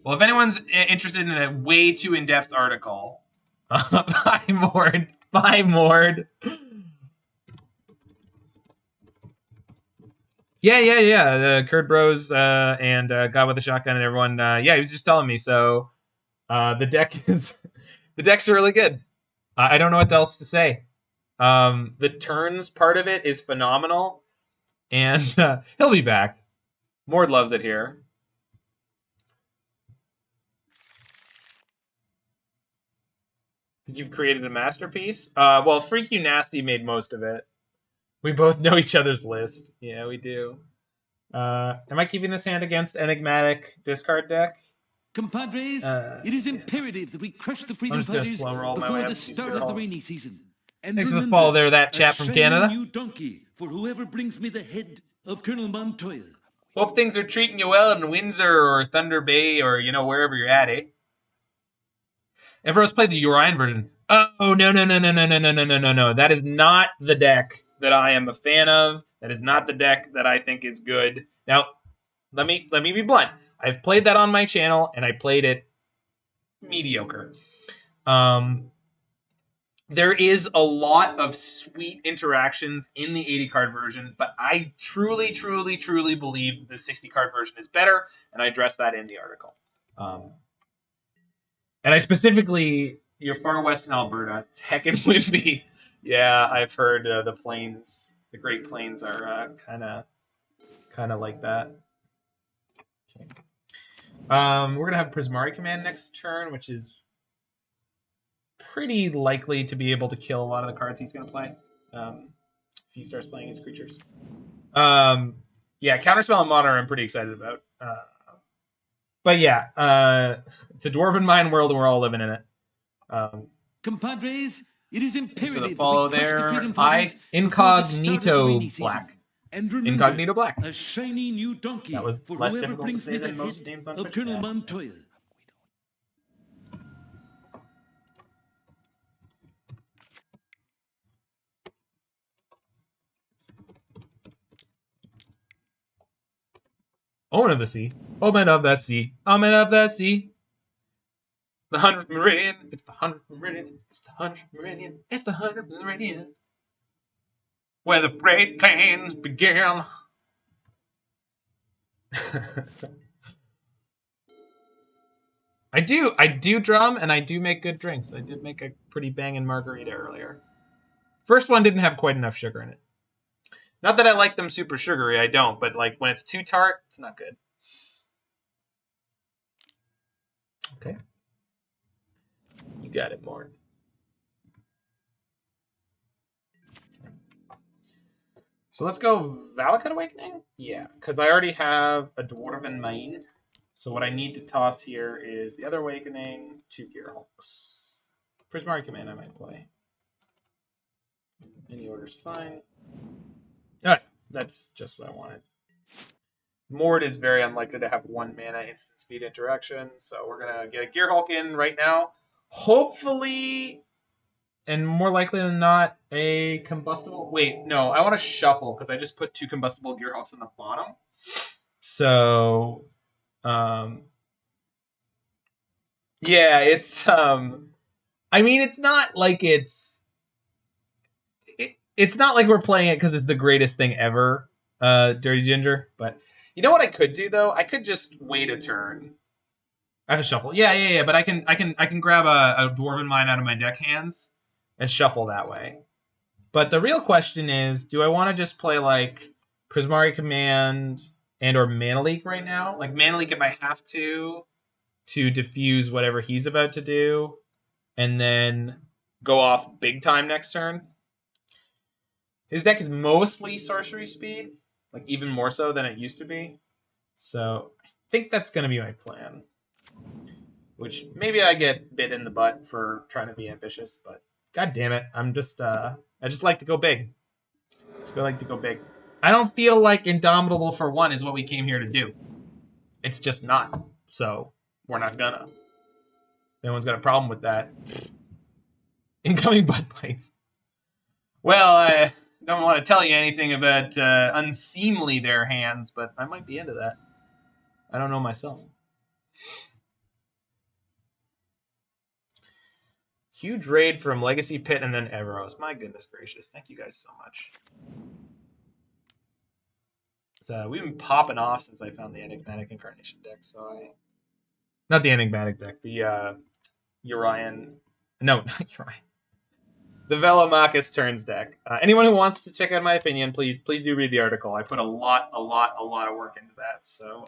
Well, if anyone's interested in a way too in-depth article, Bye, Mord. Yeah. Kurd Bros and God with a Shotgun and everyone. He was just telling me. So the decks are really good. I don't know what else to say. The turns part of it is phenomenal, and he'll be back. Mord loves it here. Think you've created a masterpiece? Well, Freak You Nasty made most of it. We both know each other's list. Yeah, we do. Am I keeping this hand against enigmatic discard deck? Compadres, it is imperative that we crush the freedom fighters before the start of the rainy season. And thanks for the follow there, that chat from Canada. New donkey for whoever brings me the head of Colonel Montoya. Hope things are treating you well in Windsor or Thunder Bay or, wherever you're at, eh? Everyone's played the Urian version. Oh, no. That is not the deck that I am a fan of. That is not the deck that I think is good. Now, let me be blunt. I've played that on my channel, and I played it mediocre. There is a lot of sweet interactions in the 80-card version, but I truly believe the 60-card version is better, and I addressed that in the article. And I specifically, you're far west in Alberta, it's heckin' wimpy. Yeah, I've heard the plains, the Great Plains are kind of like that. Okay. We're going to have Prismari Command next turn, which is pretty likely to be able to kill a lot of the cards he's going to play if he starts playing his creatures. Yeah, Counterspell and Modern I'm pretty excited about. But yeah, it's a Dwarven Mine world and we're all living in it. Compadres, it is imperative to follow there. Incognito Black. And remember, Incognito Black. A shiny new donkey that was for less whoever difficult to brings say me the than most head names on of Colonel Twitch. Montoya. Omen of the Sea. Omen of the Sea. Omen of the Sea. The 100th Meridian. It's the 100th Meridian. It's the 100th Meridian. It's the 100th Meridian. Where the Great Plains begin. I do drum, and I do make good drinks. I did make a pretty banging margarita earlier. First one didn't have quite enough sugar in it. Not that I like them super sugary, I don't, but like when it's too tart, it's not good. Okay. You got it, Mord. So let's go Valakut Awakening? Yeah, because I already have a Dwarven Mine. So what I need to toss here is the other Awakening, 2 Gearhulks. Prismari Command I might play. Any order's fine. Alright, that's just what I wanted. Mord is very unlikely to have 1 mana instant speed interaction, so we're going to get a Gearhulk in right now. Hopefully, and more likely than not, a combustible... Wait, no, I want to shuffle, because I just put 2 combustible Gearhulks on the bottom. So, yeah, it's... I mean, it's not like it's... It's not like we're playing it because it's the greatest thing ever, Dirty Ginger, but... You know what I could do though? I could just wait a turn. I have to shuffle. Yeah. But I can grab a Dwarven Mine out of my deck hands and shuffle that way. But the real question is, do I want to just play like Prismari Command and or Mana Leak right now? Like Mana Leak if I have to diffuse whatever he's about to do, and then go off big time next turn. His deck is mostly sorcery speed. Like, even more so than it used to be. So, I think that's going to be my plan. Which, maybe I get bit in the butt for trying to be ambitious, but god damn it, I'm just, I just like to go big. I like to go big. I don't feel like Indomitable for 1 is what we came here to do. It's just not. So, we're not gonna. If anyone's got a problem with that. Incoming butt plates. Well, I don't want to tell you anything about unseemly their hands, but I might be into that. I don't know myself. Huge raid from Legacy Pit and then Everos. My goodness gracious. Thank you guys so much. We've been popping off since I found the Enigmatic Incarnation deck, so not the Enigmatic deck, the Urian... No, not Urian. The Velomachus Turns deck. Anyone who wants to check out my opinion, please do read the article. I put a lot of work into that. So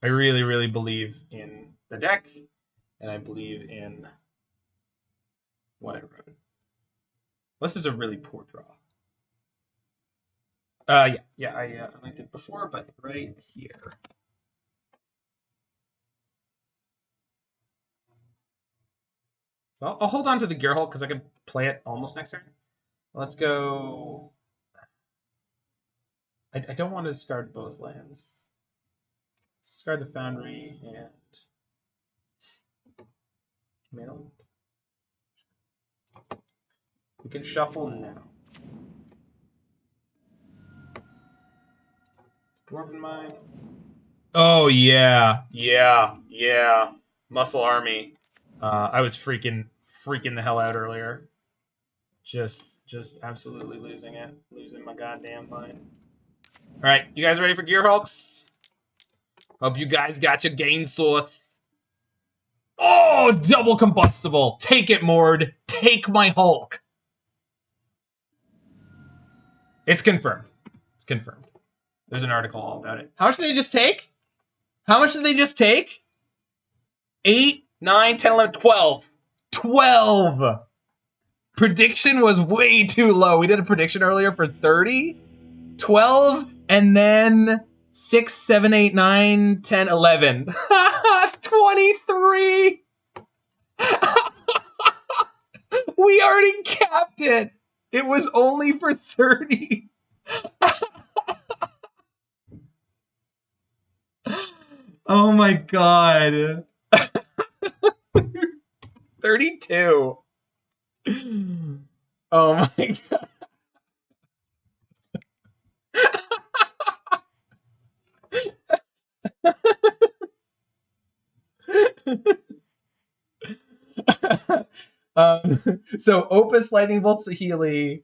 I really believe in the deck, and I believe in what I wrote. This is a really poor draw. I linked it before, but right here. So I'll hold on to the Gearhulk because I can play it almost next turn. Let's go. I don't want to discard both lands. Discard the Foundry and Mana. We can shuffle now. Dwarven Mine. Oh yeah. Muscle Army. I was freaking the hell out earlier. Just absolutely losing it. Losing my goddamn mind. Alright, you guys ready for Gearhulks? Hope you guys got your gain source. Oh, double combustible. Take it, Mord. Take my Hulk. It's confirmed. It's confirmed. There's an article all about it. How much did they just take? How much did they just take? 8, 9, 10, 11, 12. 12! Prediction was way too low. We did a prediction earlier for 30. 12, and then 6, 7, 8, 9, 10, 11. 23! We already capped it! It was only for 30. Oh my god. 32. Oh my god. So Opus Lightning Bolt Saheeli,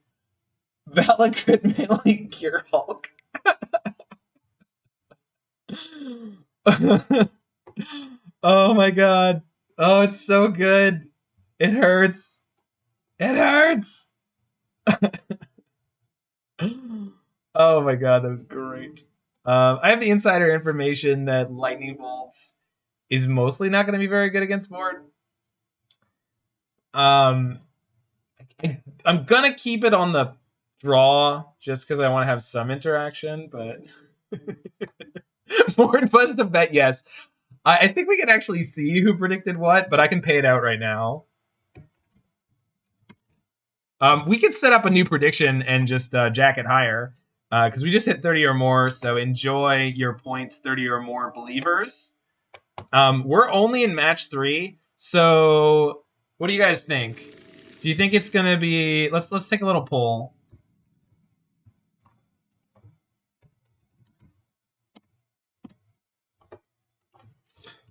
Valakut melee Gearhulk. Oh my god. Oh, it's so good. It hurts. It hurts. Oh my god, that was great. I have the insider information that Lightning Bolts is mostly not going to be very good against Mord. I'm gonna keep it on the draw just because I want to have some interaction, but Mord was the bet. Yes, I think we can actually see who predicted what, but I can pay it out right now. We could set up a new prediction and just jack it higher because we just hit 30 or more. So enjoy your points, 30 or more believers. We're only in match 3, so what do you guys think? Do you think it's gonna be? Let's take a little poll.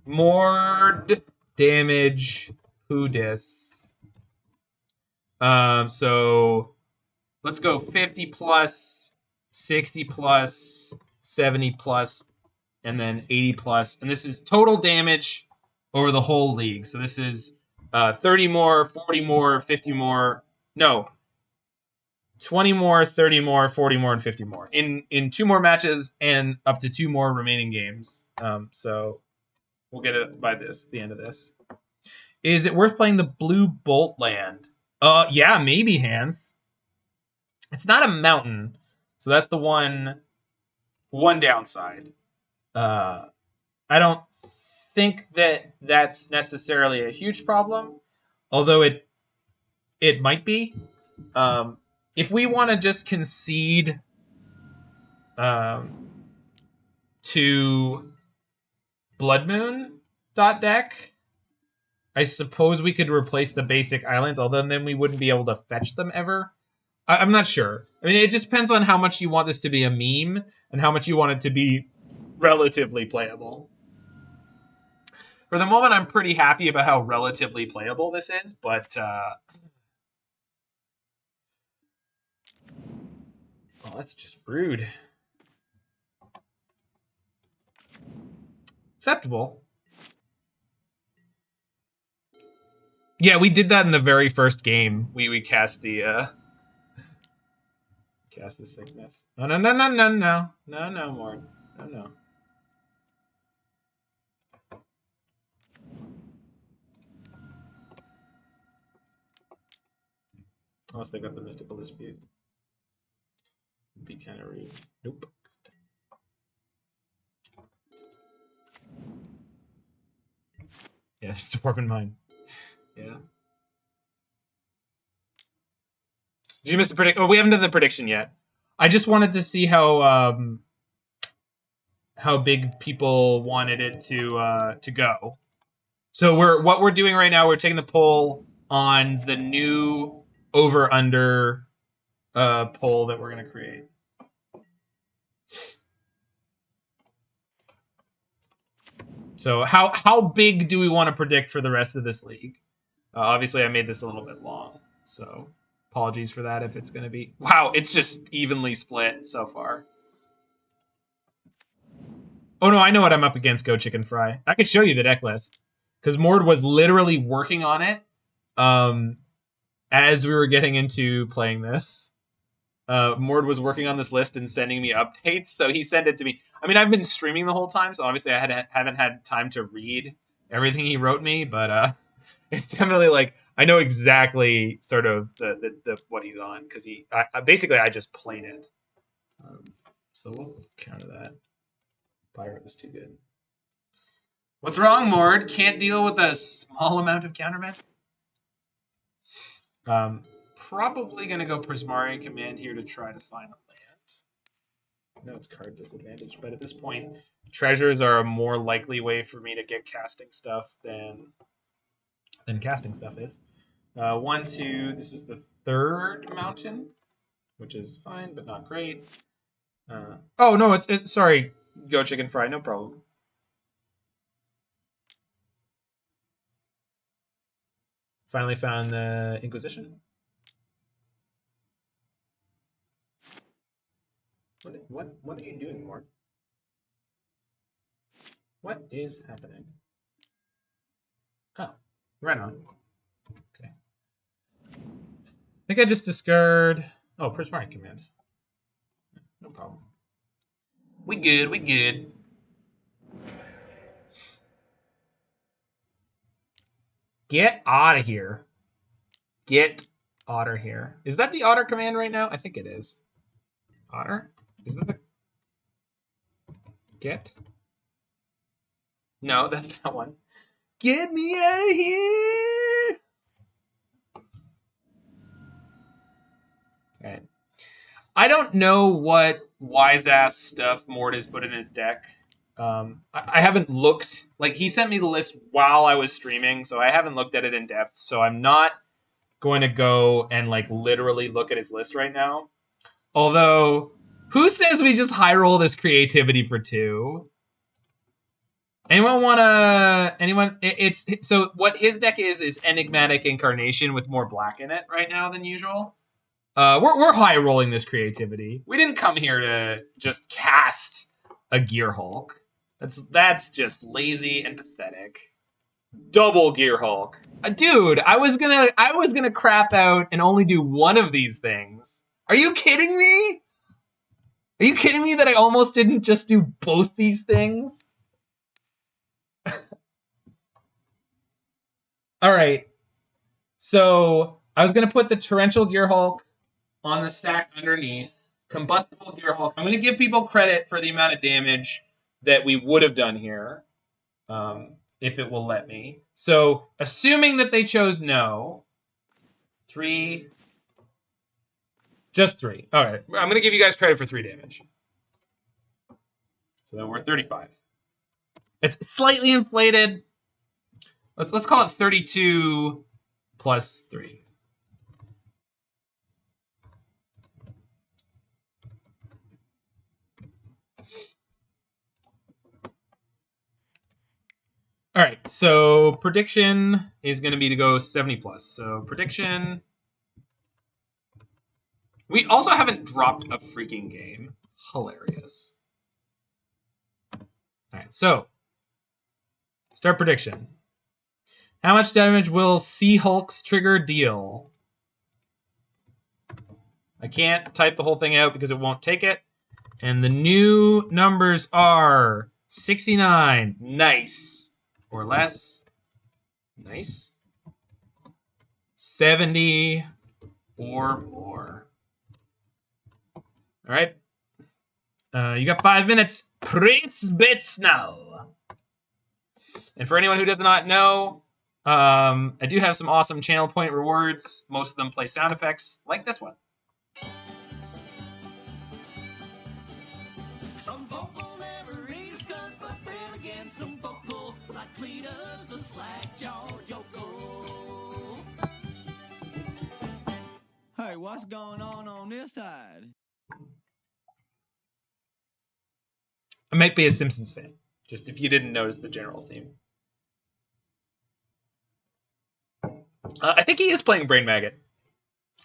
Mord damage who dis. So let's go 50 plus, 60 plus, 70 plus, and then 80 plus. And this is total damage over the whole league. So this is 30 more, 40 more, 50 more. No, 20 more, 30 more, 40 more, and 50 more in 2 more matches and up to 2 more remaining games. So we'll get it by the end of this. Is it worth playing the blue Bolt land? Yeah, maybe, Hans. It's not a mountain, so that's the one downside. I don't think that that's necessarily a huge problem, although it might be. If we want to just concede to Blood Moon deck, I suppose we could replace the basic islands, although then we wouldn't be able to fetch them ever. I'm not sure. I mean, it just depends on how much you want this to be a meme and how much you want it to be relatively playable. For the moment, I'm pretty happy about how relatively playable this is, but oh, that's just rude. Acceptable. Yeah, we did that in the very first game. We cast the sickness. No, more. No. Unless they got the mystical dispute. It'd be kind of rude. Nope. Yeah, it's Dwarven Mine. Yeah. Did you miss the prediction? Oh, we haven't done the prediction yet. I just wanted to see how big people wanted it to go. So what we're doing right now, we're taking the poll on the new over/under poll that we're gonna create. So how big do we want to predict for the rest of this league? Obviously, I made this a little bit long, so apologies for that if it's going to be... Wow, it's just evenly split so far. Oh, no, I know what I'm up against, Go Chicken Fry. I could show you the deck list, because Mord was literally working on it as we were getting into playing this. Mord was working on this list and sending me updates, so he sent it to me. I mean, I've been streaming the whole time, so obviously I haven't had time to read everything he wrote me, but it's definitely like I know exactly sort of the what he's on because basically I just played it. So we'll counter that. Pirate was too good. What's wrong, Mord? Can't deal with a small amount of counterman? Probably gonna go Prismari Command here to try to find a land. I know it's card disadvantage, but at this point, treasures are a more likely way for me to get casting stuff than casting stuff is. 1, 2. This is the 3rd mountain, which is fine, but not great. Oh no, it's sorry, Go Chicken Fry, no problem. Finally found the Inquisition. What are you doing, Mort? What is happening? Oh, right on. Okay. I think I just discard. Oh, Prismari Command. No problem. We good. We good. Get out of here. Get Otter here. Is that the Otter command right now? I think it is. Otter? Is that the get? No, that's that one. Get me out of here! Alright. I don't know what wise ass stuff Mort has put in his deck. I haven't looked. Like, he sent me the list while I was streaming, so I haven't looked at it in depth. So I'm not going to go and, like, literally look at his list right now. Although, who says we just high roll this creativity for 2? Anyone wanna? Anyone? It's so what his deck is enigmatic incarnation with more black in it right now than usual. We're high rolling this creativity. We didn't come here to just cast a Gearhulk. That's just lazy and pathetic. Double Gearhulk, dude. I was gonna crap out and only do one of these things. Are you kidding me? Are you kidding me that I almost didn't just do both these things? All right. So I was going to put the Torrential Gearhulk on the stack underneath. Combustible Gearhulk. I'm going to give people credit for the amount of damage that we would have done here, if it will let me. So assuming that they chose no, 3, just 3. All right. I'm going to give you guys credit for 3 damage. So we're 35. It's slightly inflated. Let's call it 32 plus 3. All right, so prediction is going to be to go 70 plus. So prediction. We also haven't dropped a freaking game. Hilarious. All right, so start prediction. How much damage will Gearhulk's trigger deal? I can't type the whole thing out because it won't take it. And the new numbers are 69, nice, or less, nice, 70, or more. All right. You got 5 minutes. Press bits now. And for anyone who does not know, I do have some awesome channel point rewards. Most of them play sound effects like this one. Some folk will never raise good, but then again, some folk will like cleaners, the slack-jawed yokel. Hey, what's going on this side? I might be a Simpsons fan, just if you didn't notice the general theme. I think he is playing Brain Maggot.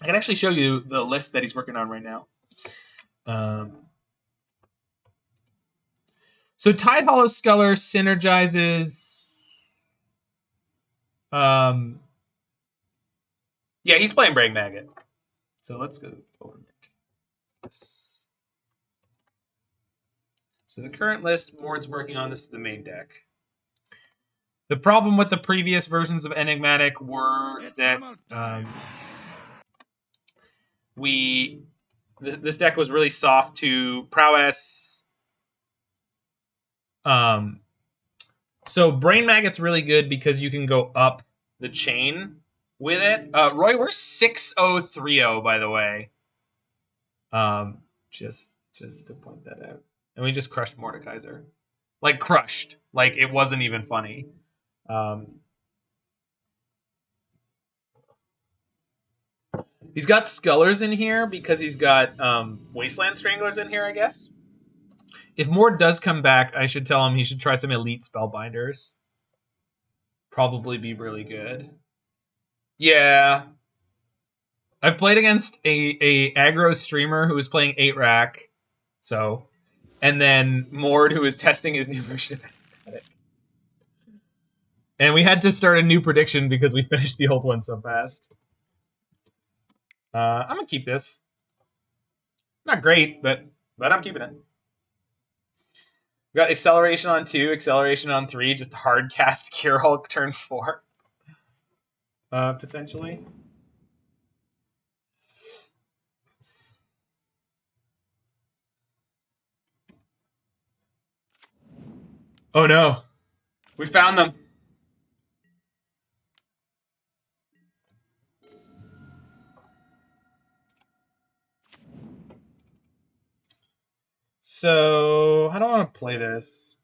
I can actually show you the list that he's working on right now. So Tidehollow Sculler synergizes. Yeah, he's playing Brain Maggot. So let's go over this. So the current list, Mord's working on, this is the main deck. The problem with the previous versions of Enigmatic were that this deck was really soft to prowess. So Brain Maggot's really good because you can go up the chain with it. Roy, we're 6-0-3-0, by the way. Just to point that out. And we just crushed Mordekaiser. Like, crushed. Like, it wasn't even funny. He's got Scullers in here because he's got Wasteland Stranglers in here, I guess. If Mord does come back, I should tell him he should try some Elite Spellbinders. Probably be really good. Yeah. I've played against a aggro streamer who was playing 8-rack. So, and then Mord, who is testing his new version of Apathetic. And we had to start a new prediction because we finished the old one so fast. I'm going to keep this. Not great, but I'm keeping it. We got acceleration on 2, acceleration on 3, just hard cast Gearhulk turn 4. Potentially. Oh no. We found them. So, how do I want to play this?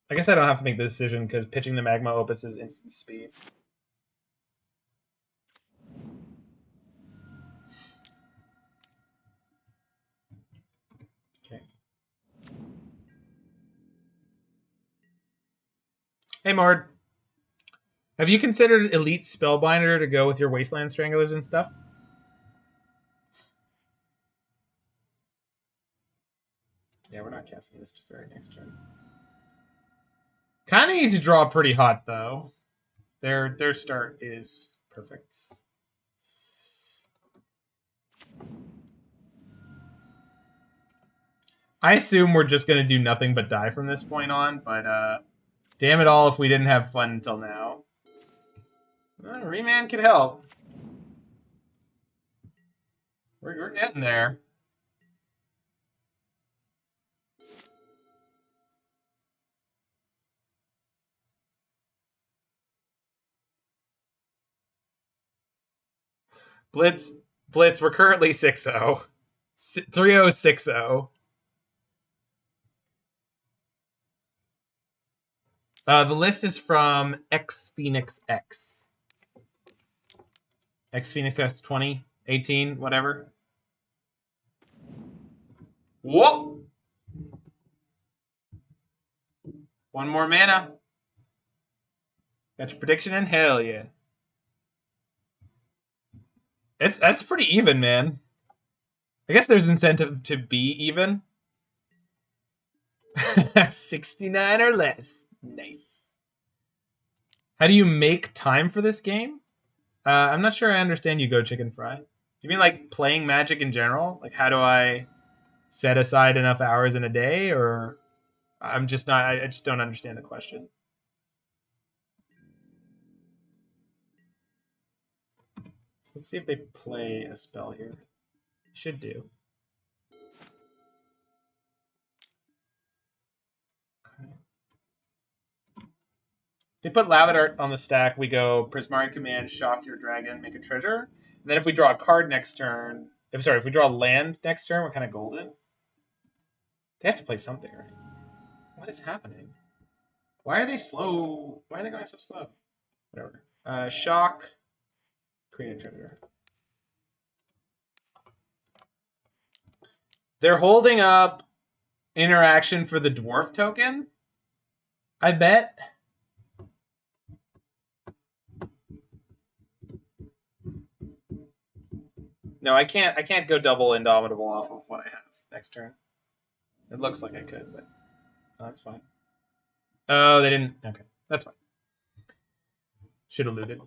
I guess I don't have to make the decision because pitching the Magma Opus is instant speed. Okay. Hey, Mord. Have you considered Elite Spellbinder to go with your Wasteland Stranglers and stuff? Yeah, we're not casting this Teferi next turn. Kind of need to draw pretty hot, though. Their start is perfect. I assume we're just going to do nothing but die from this point on, but damn it all if we didn't have fun until now. Remand could help. We're getting there. Blitz, we're currently 6-0. 3-0-6-0. The list is from X Phoenix X. X Phoenix X 20, 18, whatever. Whoa! One more mana. Got your prediction in? Hell yeah. That's pretty even, man. I guess there's incentive to be even. 69 or less. Nice. How do you make time for this game? I'm not sure I understand you, Go Chicken Fry. You mean like playing Magic in general? Like how do I set aside enough hours in a day? Or I'm just not, I just don't understand the question. So let's see if they play a spell here. Should do. Okay. They put Lavadart on the stack. We go Prismari Command, shock your dragon, make a treasure. And then if we draw a card next turn, if we draw a land next turn, we're kind of golden. They have to play something, right? What is happening? Why are they slow? Why are they going so slow? Whatever. Shock, create a treasure. They're holding up interaction for the dwarf token, I bet. No, I can't go double Indomitable off of what I have next turn. It looks like I could, but that's fine. Oh, they didn't. Okay, that's fine. Should have looted.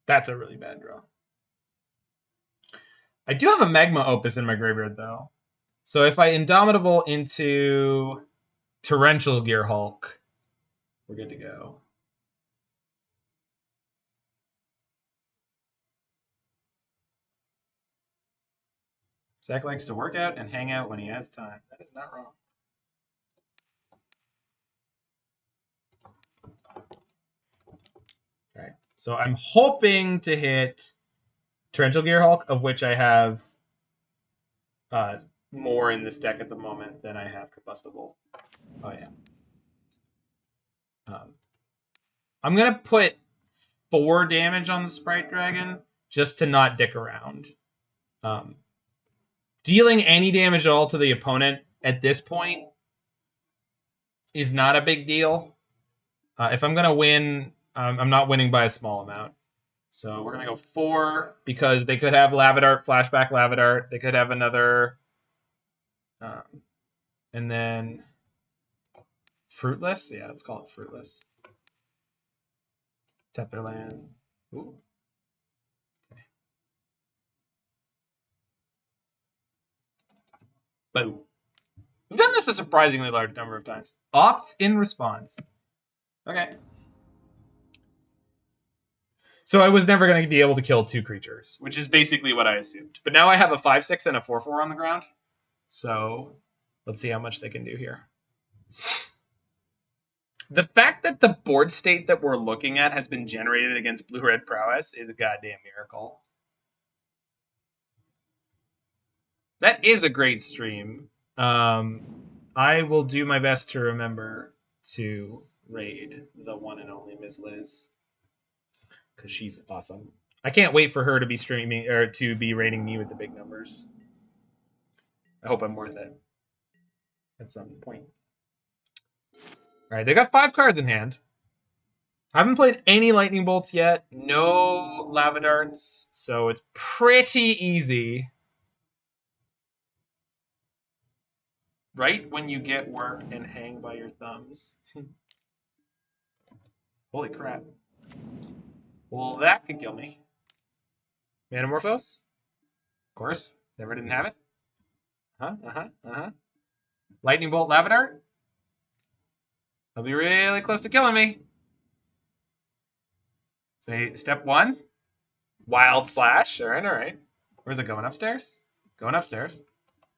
That's a really bad draw. I do have a Magma Opus in my graveyard, though. So if I Indomitable into Torrential Gearhulk, we're good to go. Zach likes to work out and hang out when he has time. That is not wrong. All right. So I'm hoping to hit Torrential Gearhulk, of which I have more in this deck at the moment than I have Combustible. Oh, yeah. I'm going to put 4 damage on the Sprite Dragon just to not dick around. Dealing any damage at all to the opponent at this point is not a big deal. If I'm going to win I'm not winning by a small amount. So we're going to go 4 because they could have Lavadart, Flashback Lavadart. They could have another. And then Fruitless? Yeah, let's call it Fruitless. Tap their land. Ooh. Okay. Boom. We've done this a surprisingly large number of times. Opts in response. Okay. So I was never going to be able to kill 2 creatures, which is basically what I assumed. But now I have a 5/6 and a 4/4 on the ground. So let's see how much they can do here. The fact that the board state that we're looking at has been generated against blue-red prowess is a goddamn miracle. That is a great stream. I will do my best to remember to raid the one and only Ms. Liz. Because she's awesome. I can't wait for her to be streaming or to be rating me with the big numbers. I hope I'm worth it at some point. All right, they got 5 cards in hand. I haven't played any lightning bolts yet. No lava darts, so it's pretty easy. Right when you get work and hang by your thumbs. Holy crap. Well, that could kill me. Manamorphose? Of course. Never didn't have it. Lightning Bolt Lava Dart? They'll be really close to killing me. Step 1. Wild Slash. Alright. Where's it going? Upstairs? Going upstairs.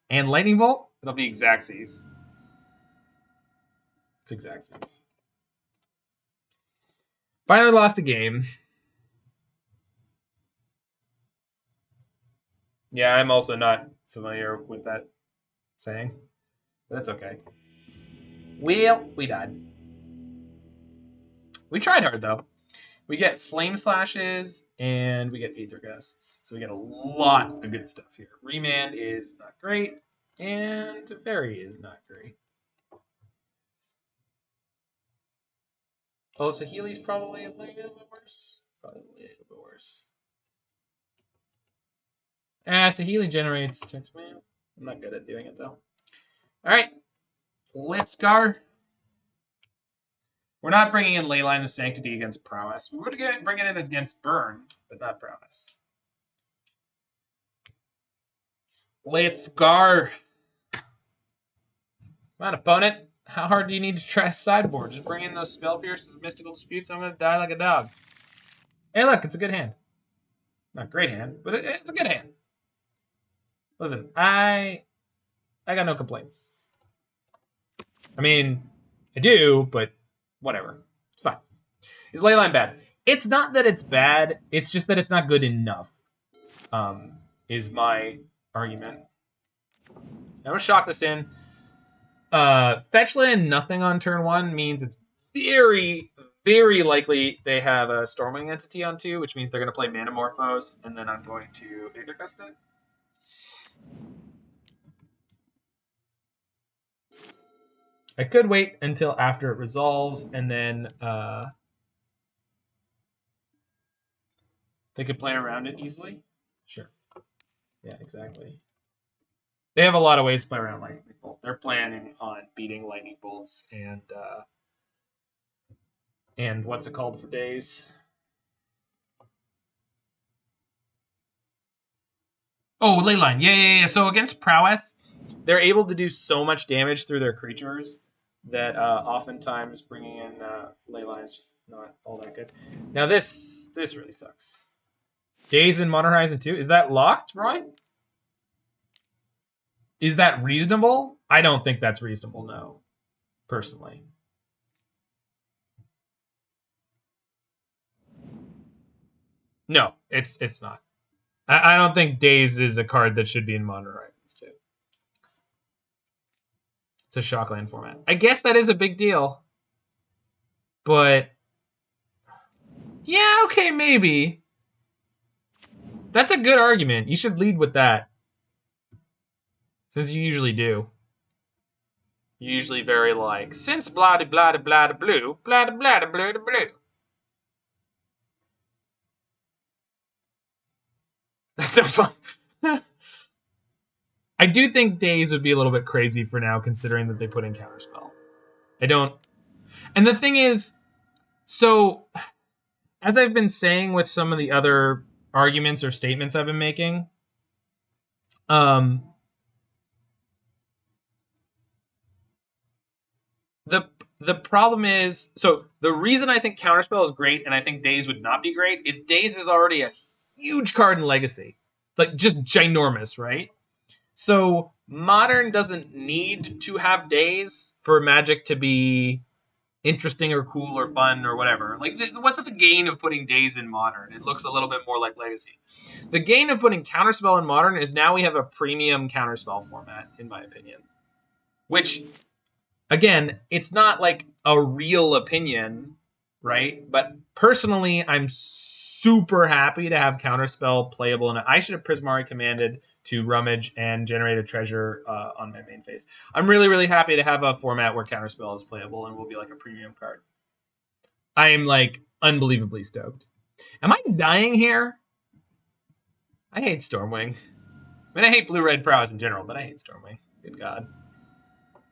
And Lightning Bolt? It'll be Xaxes. It's Xaxes. Finally lost a game. Yeah, I'm also not familiar with that saying. But it's okay. Well, we died. We tried hard, though. We get Flame Slashes, and we get Aether Gusts. So we get a lot of good stuff here. Remand is not great, and Teferi is not great. Oh, Saheeli's probably a little bit worse. Probably a little bit worse. Saheeli generates text mail. I'm not good at doing it, though. Alright. Let's go. We're not bringing in Leyline of Sanctity against Prowess. We would bring it in against Burn, but not Prowess. Let's go. Come on, opponent. How hard do you need to try sideboard? Just bring in those Spell Pierces, Mystical Disputes. I'm going to die like a dog. Hey, look, it's a good hand. Not a great hand, but it's a good hand. Listen, I got no complaints. I mean, I do, but whatever. It's fine. Is Leyline bad? It's not that it's bad. It's just that it's not good enough, is my argument. I'm going to shock this in. Fetch land nothing on turn 1 means it's very, very likely they have a Stormwing Entity on 2, which means they're going to play Manamorphose, and then I'm going to Aether Gust it. I could wait until after it resolves, and then they could play around it easily. Sure. Yeah, exactly. They have a lot of ways to play around Lightning Bolt. They're planning on beating Lightning Bolts and what's it called for days? Oh, Leyline. Yeah. So against Prowess, they're able to do so much damage through their creatures that oftentimes bringing in Leyline is just not all that good. Now this really sucks. Days in Modern Horizon 2. Is that locked, Roy? Is that reasonable? I don't think that's reasonable, no. Personally. No, it's not. I don't think Days is a card that should be in Modern Horizons 2. It's a Shockland format. I guess that is a big deal. But yeah, okay, maybe. That's a good argument. You should lead with that. Since you usually do. You're usually very like, since blah de blah de blah de blue, blah de blah de blue de blue. so fun. I do think Daze would be a little bit crazy for now, considering that they put in Counterspell. I don't. And the thing is, so as I've been saying with some of the other arguments or statements I've been making, the problem is, so the reason I think Counterspell is great and I think Daze would not be great is Daze is already a huge card in Legacy. Like, just ginormous, right? So Modern doesn't need to have Daze for Magic to be interesting or cool or fun or whatever. Like, what's the gain of putting Daze in Modern? It looks a little bit more like Legacy. The gain of putting Counterspell in Modern is now we have a premium Counterspell format, in my opinion. Which, again, it's not like a real opinion, right? But personally, I'm super happy to have Counterspell playable. And I should have Prismari commanded to rummage and generate a treasure on my main phase. I'm really, really happy to have a format where Counterspell is playable and will be like a premium card. I am like unbelievably stoked. Am I dying here? I hate Stormwing. I mean, I hate blue-red prowess in general, but I hate Stormwing. Good God.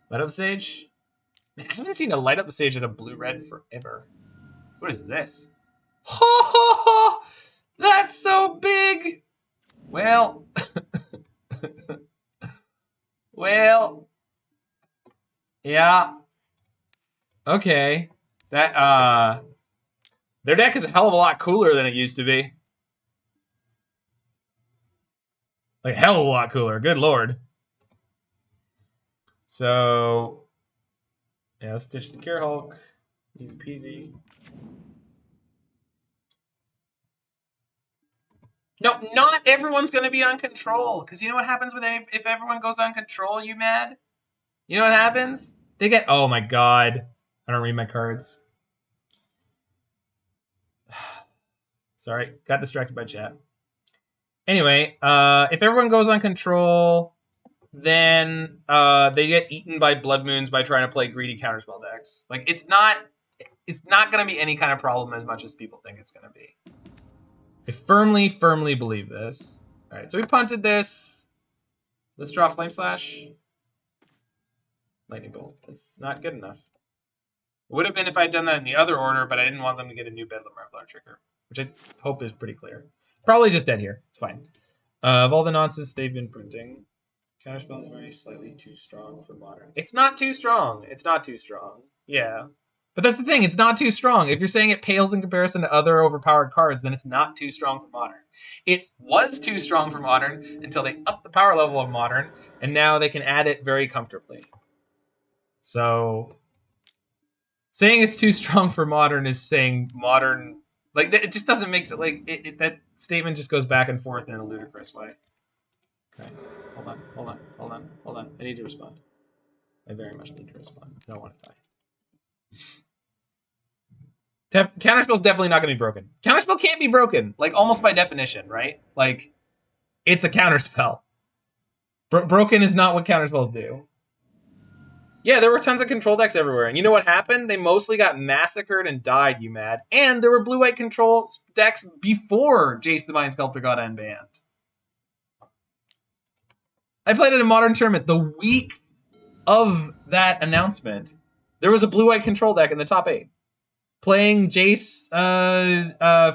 Light Up Sage? Man, I haven't seen a Light Up Sage at a blue-red forever. What is this? Ho ho ho! That's so big! Well... well... yeah. Okay. That, their deck is a hell of a lot cooler than it used to be. Like, hell of a lot cooler. Good lord. So... yeah, let's ditch the Gearhulk. Easy peasy. No, not everyone's going to be on control. Because you know what happens with if everyone goes on control, you mad? You know what happens? They get... oh my god. I don't read my cards. Sorry, got distracted by chat. Anyway, if everyone goes on control, then they get eaten by Blood Moons by trying to play greedy counterspell decks. Like, it's not going to be any kind of problem as much as people think it's going to be. I firmly, firmly believe this. All right, so we punted this. Let's draw Flame Slash. Lightning Bolt. That's not good enough. It would have been if I'd done that in the other order, but I didn't want them to get a new Bedlam Raveler trigger, which I hope is pretty clear. Probably just dead here. It's fine. Of all the nonsense they've been printing, Counterspell is very slightly too strong for Modern. It's not too strong. It's not too strong. Yeah. But that's the thing. It's not too strong. If you're saying it pales in comparison to other overpowered cards, then it's not too strong for Modern. It was too strong for Modern until they upped the power level of Modern, and now they can add it very comfortably. So, saying it's too strong for Modern is saying Modern... like, it just doesn't make it... like, that statement just goes back and forth in a ludicrous way. Okay. Hold on. I need to respond. I very much need to respond. I don't want to die. Counterspell's definitely not going to be broken. Counterspell can't be broken, like, almost by definition, right? Like, it's a counterspell. Broken is not what counterspells do. Yeah, there were tons of control decks everywhere, and you know what happened? They mostly got massacred and died, you mad. And there were blue-white control decks before Jace the Mind Sculptor got unbanned. I played it in a Modern tournament the week of that announcement. There was a blue-white control deck in the top 8. Playing Jace for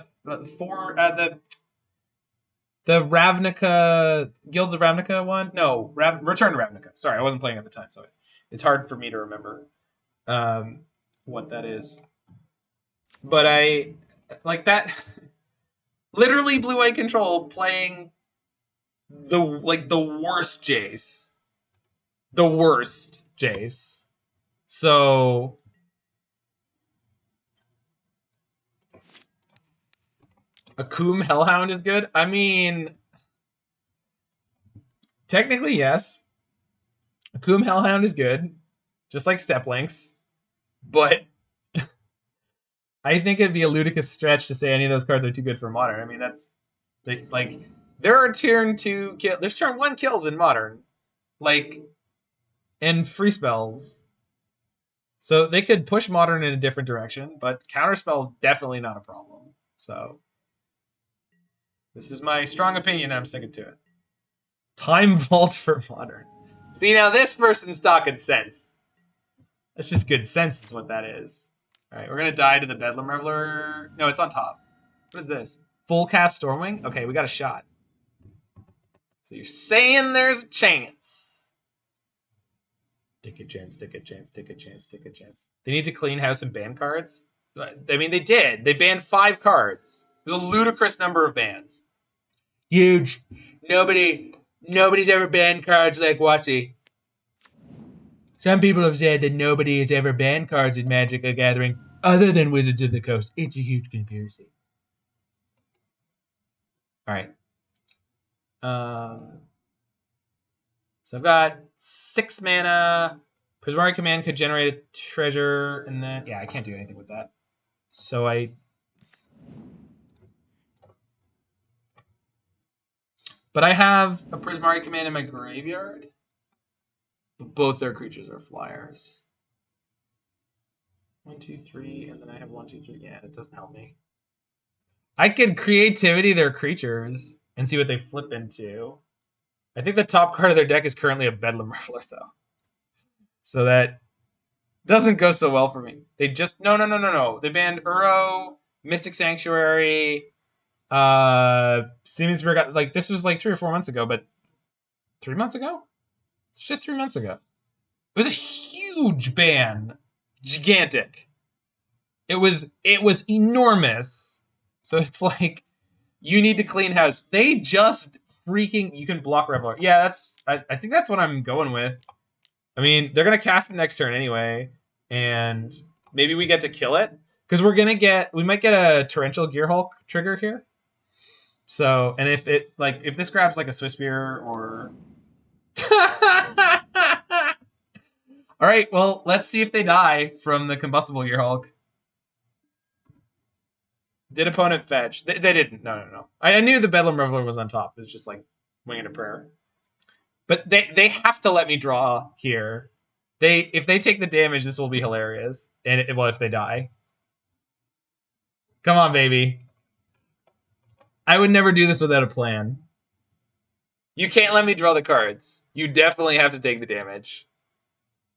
the Ravnica, Guilds of Ravnica one? No, Return to Ravnica. Sorry, I wasn't playing at the time, so it's hard for me to remember what that is. But I, like that, literally blue-white control playing the worst Jace. The worst Jace. So... Akum Hellhound is good? I mean... technically, yes. Akum Hellhound is good. Just like Step Links. But... I think it'd be a ludicrous stretch to say any of those cards are too good for Modern. I mean, that's... like, there are turn 2 kills... there's turn 1 kills in Modern. Like... and free spells. So they could push Modern in a different direction, but Counterspell is definitely not a problem. So... This is my strong opinion, and I'm sticking to it. Time Vault for Modern. See, now this person's talking sense. That's just good sense is what that is. Alright, we're going to die to the Bedlam Reveler. No, it's on top. What is this? Full cast Stormwing? Okay, we got a shot. So you're saying there's a chance. Take a chance, take a chance, take a chance, take a chance. They need to clean house and ban cards? I mean, they did. They banned 5 cards. It was a ludicrous number of bans. Huge. Nobody's ever banned cards like Watsy. Some people have said that nobody has ever banned cards in Magic the Gathering other than Wizards of the Coast. It's a huge conspiracy. Alright. So I've got 6 mana. Prismari Command could generate a treasure, and then... Yeah, I can't do anything with that. So But I have a Prismari Command in my graveyard. But both their creatures are flyers. 1, 2, 3, and then I have 1, 2, 3. Yeah, it doesn't help me. I could Creativity their creatures and see what they flip into. I think the top card of their deck is currently a Bedlam Reveler, though. So that doesn't go so well for me. They just... No. They banned Uro, Mystic Sanctuary, Siemens Berg... Like, this was like 3 or 4 months ago, but... 3 months ago? It's just 3 months ago. It was a huge ban. Gigantic. It was enormous. So it's like, you need to clean house. They just freaking... You can block Raveler. Yeah, that's... I think that's what I'm going with. I mean, they're going to cast it next turn anyway. And maybe we get to kill it. Because we're going to get... We might get a Torrential Gearhulk trigger here. So, and if it... Like, if this grabs like a Swiftspear or... Alright, well, let's see if they die from the Combustible Gearhulk. Did opponent fetch? They didn't. No. I knew the Bedlam Reveler was on top. It was just like winging a prayer. But they have to let me draw here. If they take the damage, this will be hilarious. And if they die. Come on, baby. I would never do this without a plan. You can't let me draw the cards. You definitely have to take the damage.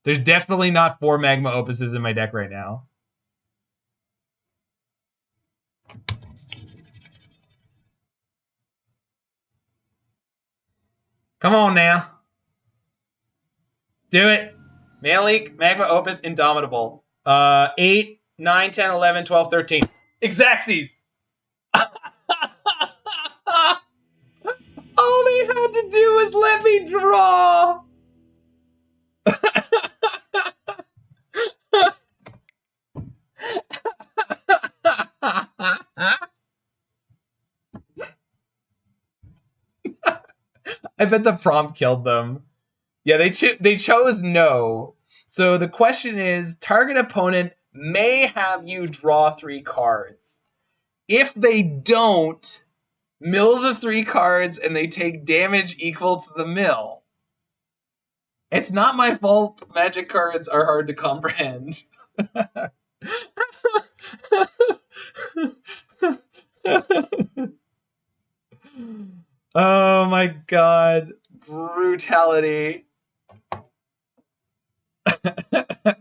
There's definitely not 4 Magma Opuses in my deck right now. Come on now. Do it. Mana Leak, Magma Opus, Indomitable. 8, 9, 10, 11, 12, 13. Xaxes! All they had to do was let me draw! I bet the prompt killed them. Yeah, they chose no. So the question is, target opponent may have you draw 3 cards. If they don't, mill the 3 cards and they take damage equal to the mill. It's not my fault Magic cards are hard to comprehend. Oh my god. Brutality.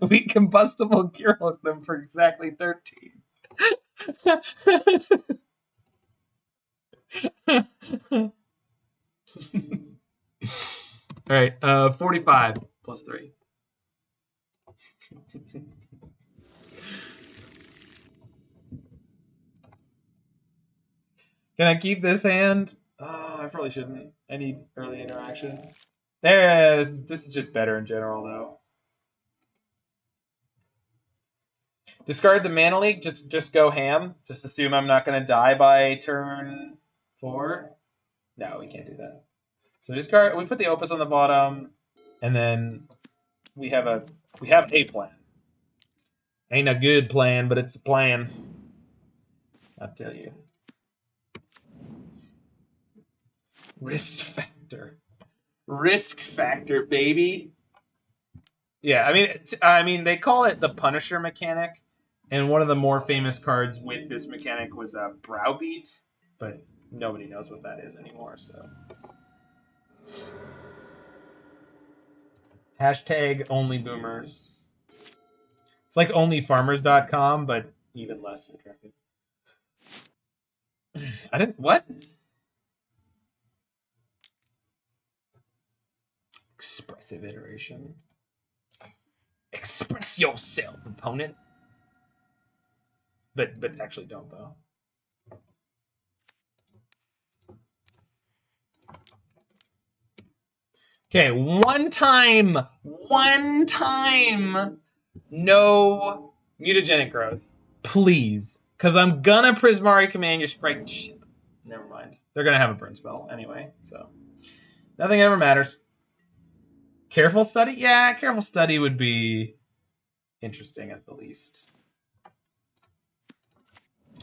We Combustible Gearhulk them for exactly 13. Alright, 45 plus 3. Can I keep this hand? Oh, I probably shouldn't. I need early interaction. There it is. This is just better in general, though. Discard the Mana Leak. Just go ham. Just assume I'm not going to die by turn 4. No, we can't do that. So discard. We put the Opus on the bottom, and then we have a plan. Ain't a good plan, but it's a plan. I'll tell you. Risk factor, baby. Yeah, I mean, they call it the Punisher mechanic, and one of the more famous cards with this mechanic was Browbeat. but nobody knows what that is anymore, so. Hashtag only boomers. It's like onlyfarmers.com, but even less attractive. I didn't. What? Expressive iteration. Express yourself, opponent. But actually don't, though. Okay, one time, no mutagenic growth, please, because I'm gonna Prismari Command your sprite. Shit, never mind. They're gonna have a burn spell anyway, so nothing ever matters. Careful study, yeah, careful study would be interesting at the least.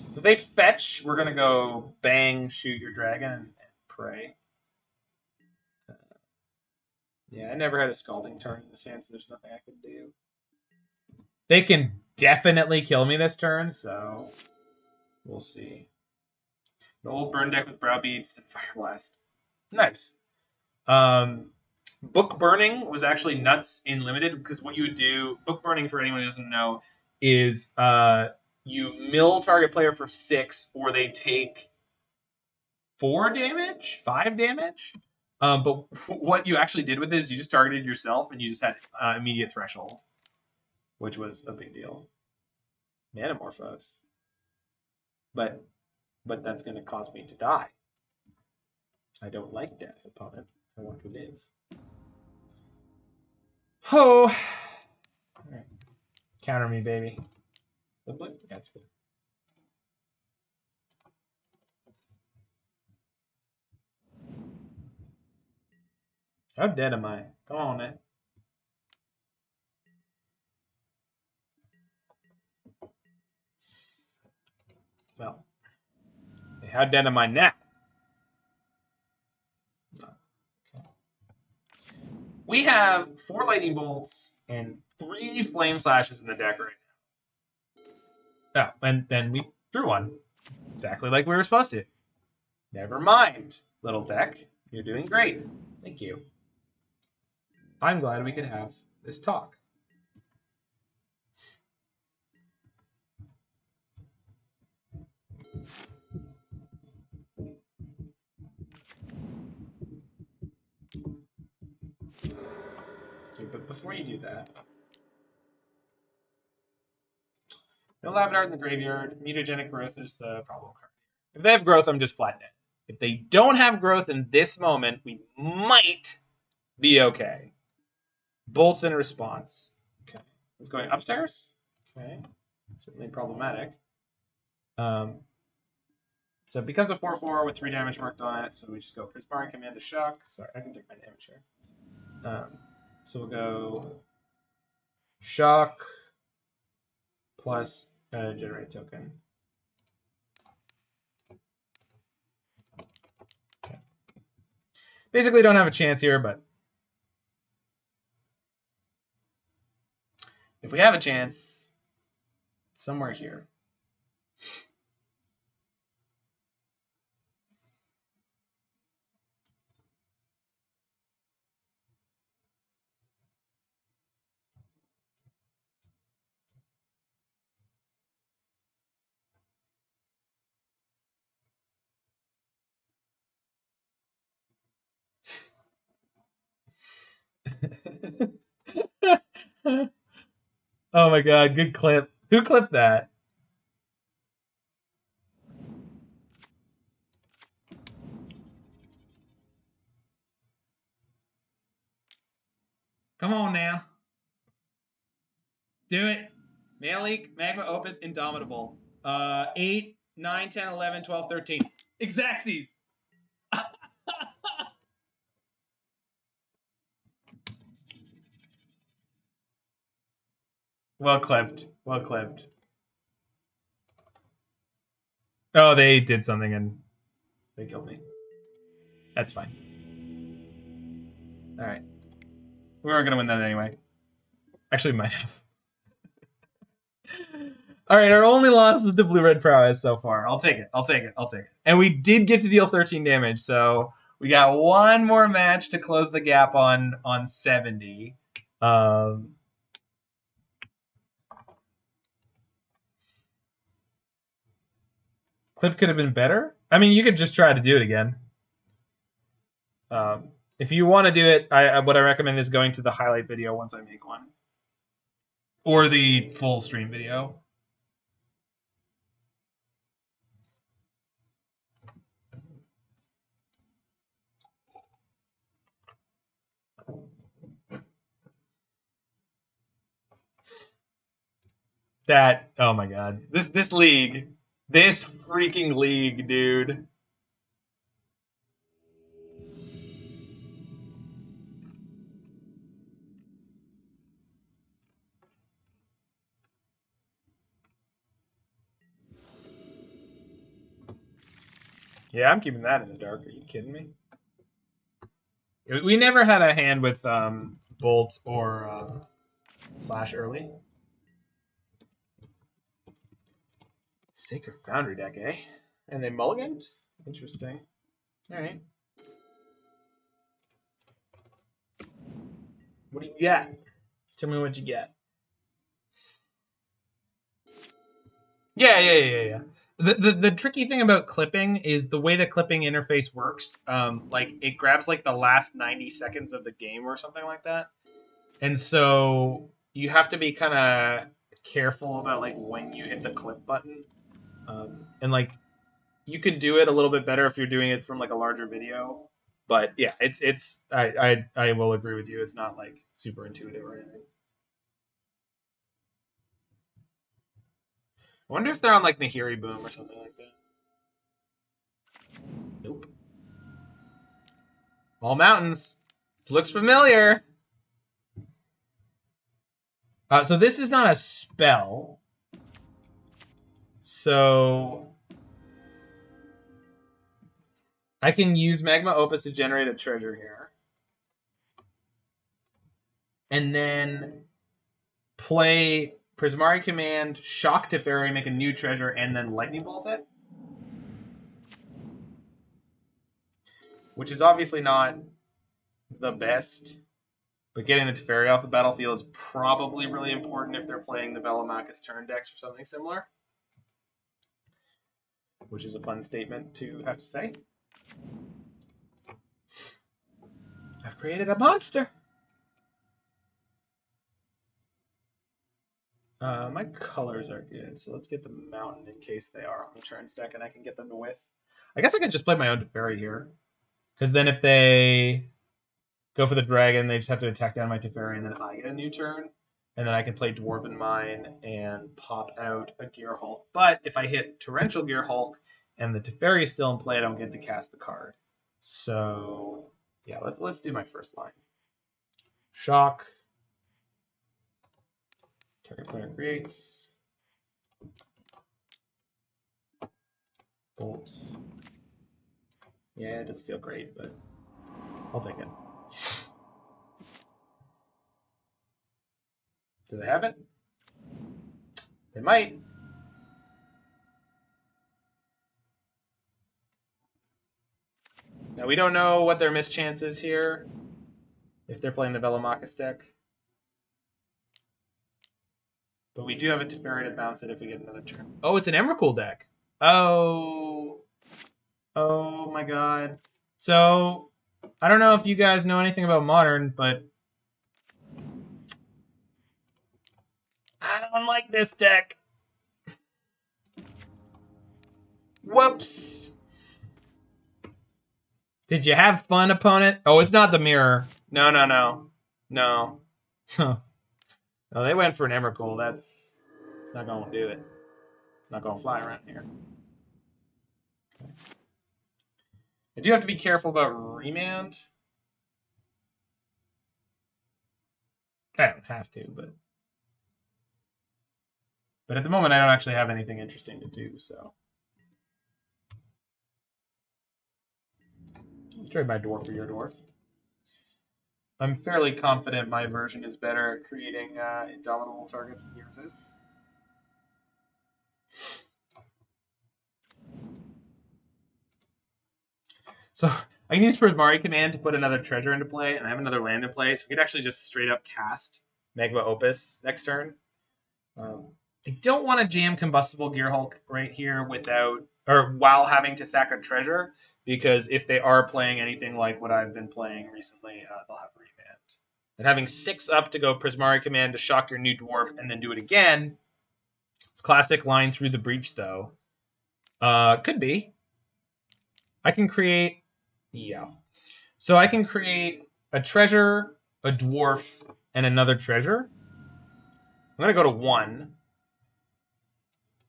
So they fetch. We're gonna go bang, shoot your dragon, and pray. Yeah, I never had a Scalding Tarn in this hand, so there's nothing I can do. They can definitely kill me this turn, so we'll see. An old burn deck with Browbeats and Fire Blast. Nice. Book burning was actually nuts in limited because what you would do, book burning for anyone who doesn't know, is you mill target player for 6, or they take 4 damage, 5 damage. But what you actually did with it is you just targeted yourself and you just had immediate threshold, which was a big deal. Manamorphose. But that's going to cause me to die. I don't like death, opponent. I want to live. Oh. All right. Counter me, baby. The blue? That's good. How dead am I? Come on, man. Well, how dead am I now? Okay. We have 4 lightning bolts and 3 flame slashes in the deck right now. Oh, and then we drew one. Exactly like we were supposed to. Never mind, little deck. You're doing great. Thank you. I'm glad we could have this talk. Okay, but before you do that, no Lavadar in the graveyard. Mutagenic growth is the problem card. If they have growth, I'm just flattening it. If they don't have growth in this moment, we might be okay. Bolts in response. Okay. It's going upstairs. Okay. Certainly problematic. So it becomes a 4/4 with 3 damage marked on it. So we just go Prismari Command to shock. Sorry, I can take my damage here. So we'll go shock plus generate token. Okay. Basically, don't have a chance here, but if we have a chance, it's somewhere here. Oh my god, good clip. Who clipped that? Come on now. Do it. Malik, Magma Opus, Indomitable. 8, 9, 10, 11, 12, 13. Exacxies! Well clipped. Well clipped. Oh, they did something and they killed me. That's fine. Alright. We weren't going to win that anyway. Actually, we might have. All right, our only loss is to blue-red prowess so far. I'll take it. I'll take it. I'll take it. And we did get to deal 13 damage, so we got one more match to close the gap on 70. Clip could have been better. I mean, you could just try to do it again. If you want to do it, what I recommend is going to the highlight video once I make one, or the full stream video. That, oh my god, this league, this freaking league, dude. Yeah, I'm keeping that in the dark. Are you kidding me? We never had a hand with Bolt or Slash early. Sacred Foundry deck, eh? And they mulliganed? Interesting. Alright. What do you got? Tell me what you got. Yeah. The tricky thing about clipping is the way the clipping interface works. Like it grabs like the last 90 seconds of the game or something like that. And so you have to be kind of careful about like when you hit the clip button. And like you could do it a little bit better if you're doing it from like a larger video. But yeah, I will agree with you. It's not like super intuitive or anything. I wonder if they're on like Nahiri Boom or something like that. Nope. All mountains. This looks familiar. So this is not a spell. So I can use Magma Opus to generate a treasure here. And then play Prismari Command, shock Teferi, make a new treasure, and then lightning bolt it. Which is obviously not the best. But getting the Teferi off the battlefield is probably really important if they're playing the Valakut turn decks or something similar. Which is a fun statement to have to say. I've created a monster! My colors are good, so let's get the mountain in case they are on the turns deck and I can get them to whiff. I guess I could just play my own Teferi here. Because then if they go for the dragon, they just have to attack down my Teferi and then I get a new turn. And then I can play Dwarven Mine and pop out a Gearhulk. But if I hit Torrential Gearhulk and the Teferi is still in play, I don't get to cast the card. So yeah, let's do my first line. Shock. Target player creates. Bolt. Yeah, it doesn't feel great, but I'll take it. Do they have it? They might. Now we don't know what their mischance is here. If they're playing the Valakut deck. But we do have a Teferi to bounce it if we get another turn. Oh, it's an Emrakul deck. Oh. Oh my god. So, I don't know if you guys know anything about Modern, but I don't like this deck. Whoops. Did you have fun, opponent? Oh, it's not the mirror. No. No, they went for an Emrakul. It's not going to do it. It's not going to fly around here. Okay. I do have to be careful about Remand. I don't have to, but at the moment I don't actually have anything interesting to do, so. Let's trade my dwarf for your dwarf. I'm fairly confident my version is better at creating indomitable targets than yours is. So I can use Prismari Command to put another treasure into play, and I have another land in play, so we could actually just straight up cast Magma Opus next turn. I don't want to jam Combustible Gearhulk right here while having to sack a treasure, because if they are playing anything like what I've been playing recently, they'll have Remand. And having 6 up to go Prismari Command to shock your new dwarf and then do it again. It's classic line through the breach, though. Could be. I can create... Yeah. So I can create a treasure, a dwarf, and another treasure. I'm going to go to 1.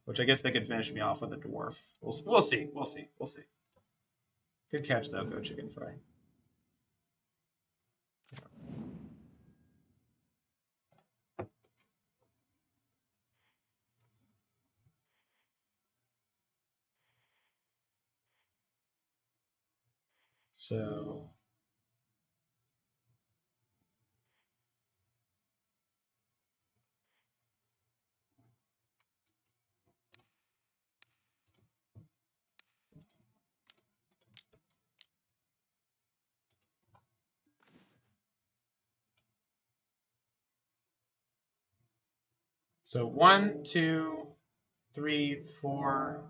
Which I guess they could finish me off with a dwarf. We'll see. We'll see. We'll see. Good catch, though. Go Chicken Fry. So... So 1, 2, 3, 4,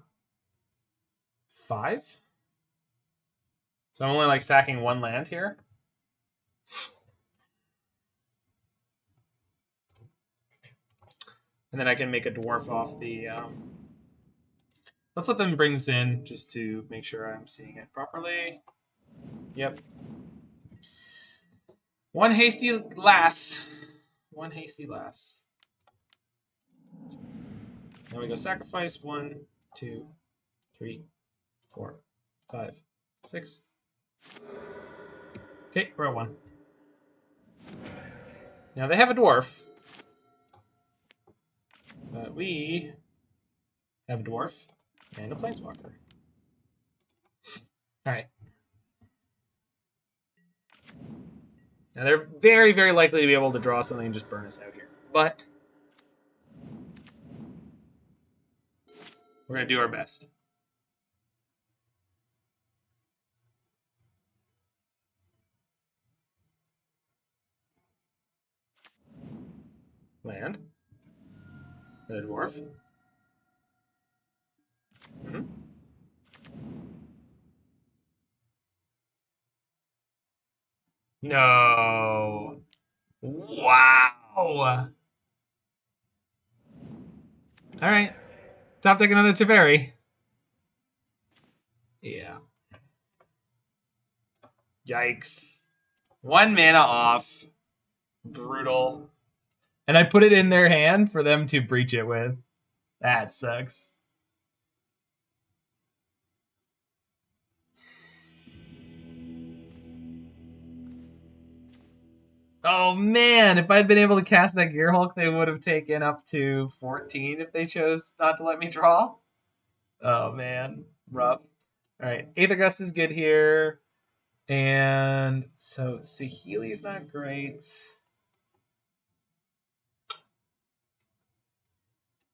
5. So I'm only like sacking 1 land here. And then I can make a dwarf off the... Let's let them bring this in just to make sure I'm seeing it properly. Yep. One hasty lass. One hasty lass. Now we go sacrifice 1, 2, 3, 4, 5, 6. Okay, we're at 1. Now they have a dwarf. But we have a dwarf and a planeswalker. Alright. Now they're very, very likely to be able to draw something and just burn us out here. But we're going to do our best. Land. The dwarf. Mm-hmm. No. Wow. All right. Top deck another Teferi. Yeah. Yikes. 1 mana off. Brutal. And I put it in their hand for them to breach it with. That sucks. Oh man, if I'd been able to cast that Gearhulk, they would have taken up to 14 if they chose not to let me draw. Oh man, rough. Alright, Aether Gust is good here. And so Saheeli's not great.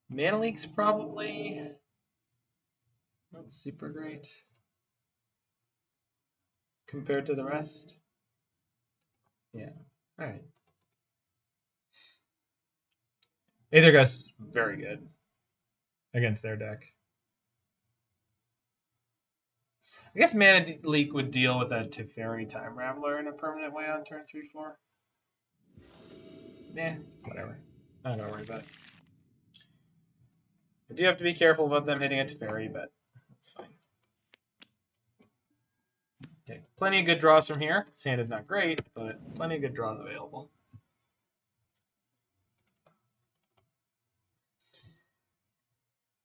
Mana Leak's probably not super great compared to the rest. Yeah. All right. Aether Gust very good against their deck. I guess Mana Leak would deal with a Teferi Time Raveler in a permanent way on turn 3-4. Nah, whatever. I don't worry about it. I do have to be careful about them hitting a Teferi, but that's fine. Okay, plenty of good draws from here. This hand is not great, but plenty of good draws available.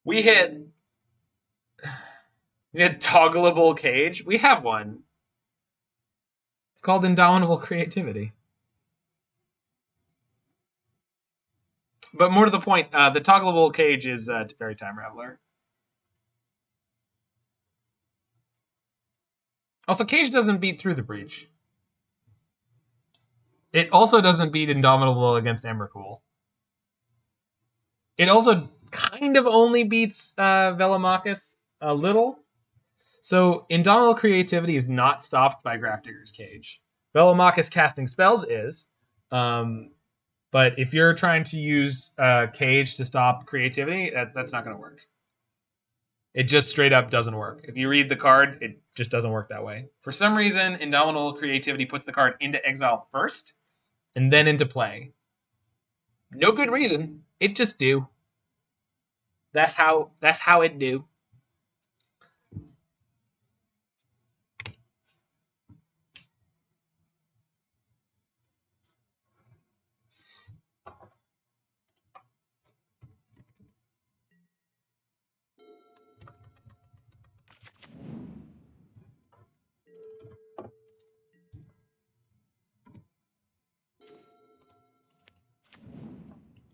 We hit Toggleable Cage. We have one. It's called Indomitable Creativity. But more to the point, the Toggleable Cage is Teferi Time Raveler. Also, Cage doesn't beat through the breach. It also doesn't beat Indomitable against Emrakul. It also kind of only beats Velomachus a little. So Indomitable Creativity is not stopped by Grafdigger's Cage. Velomachus casting spells is, but if you're trying to use Cage to stop creativity, that's not going to work. It just straight up doesn't work. If you read the card, it just doesn't work that way. For some reason, Indomitable Creativity puts the card into exile first and then into play. No good reason. It just do. That's how it do.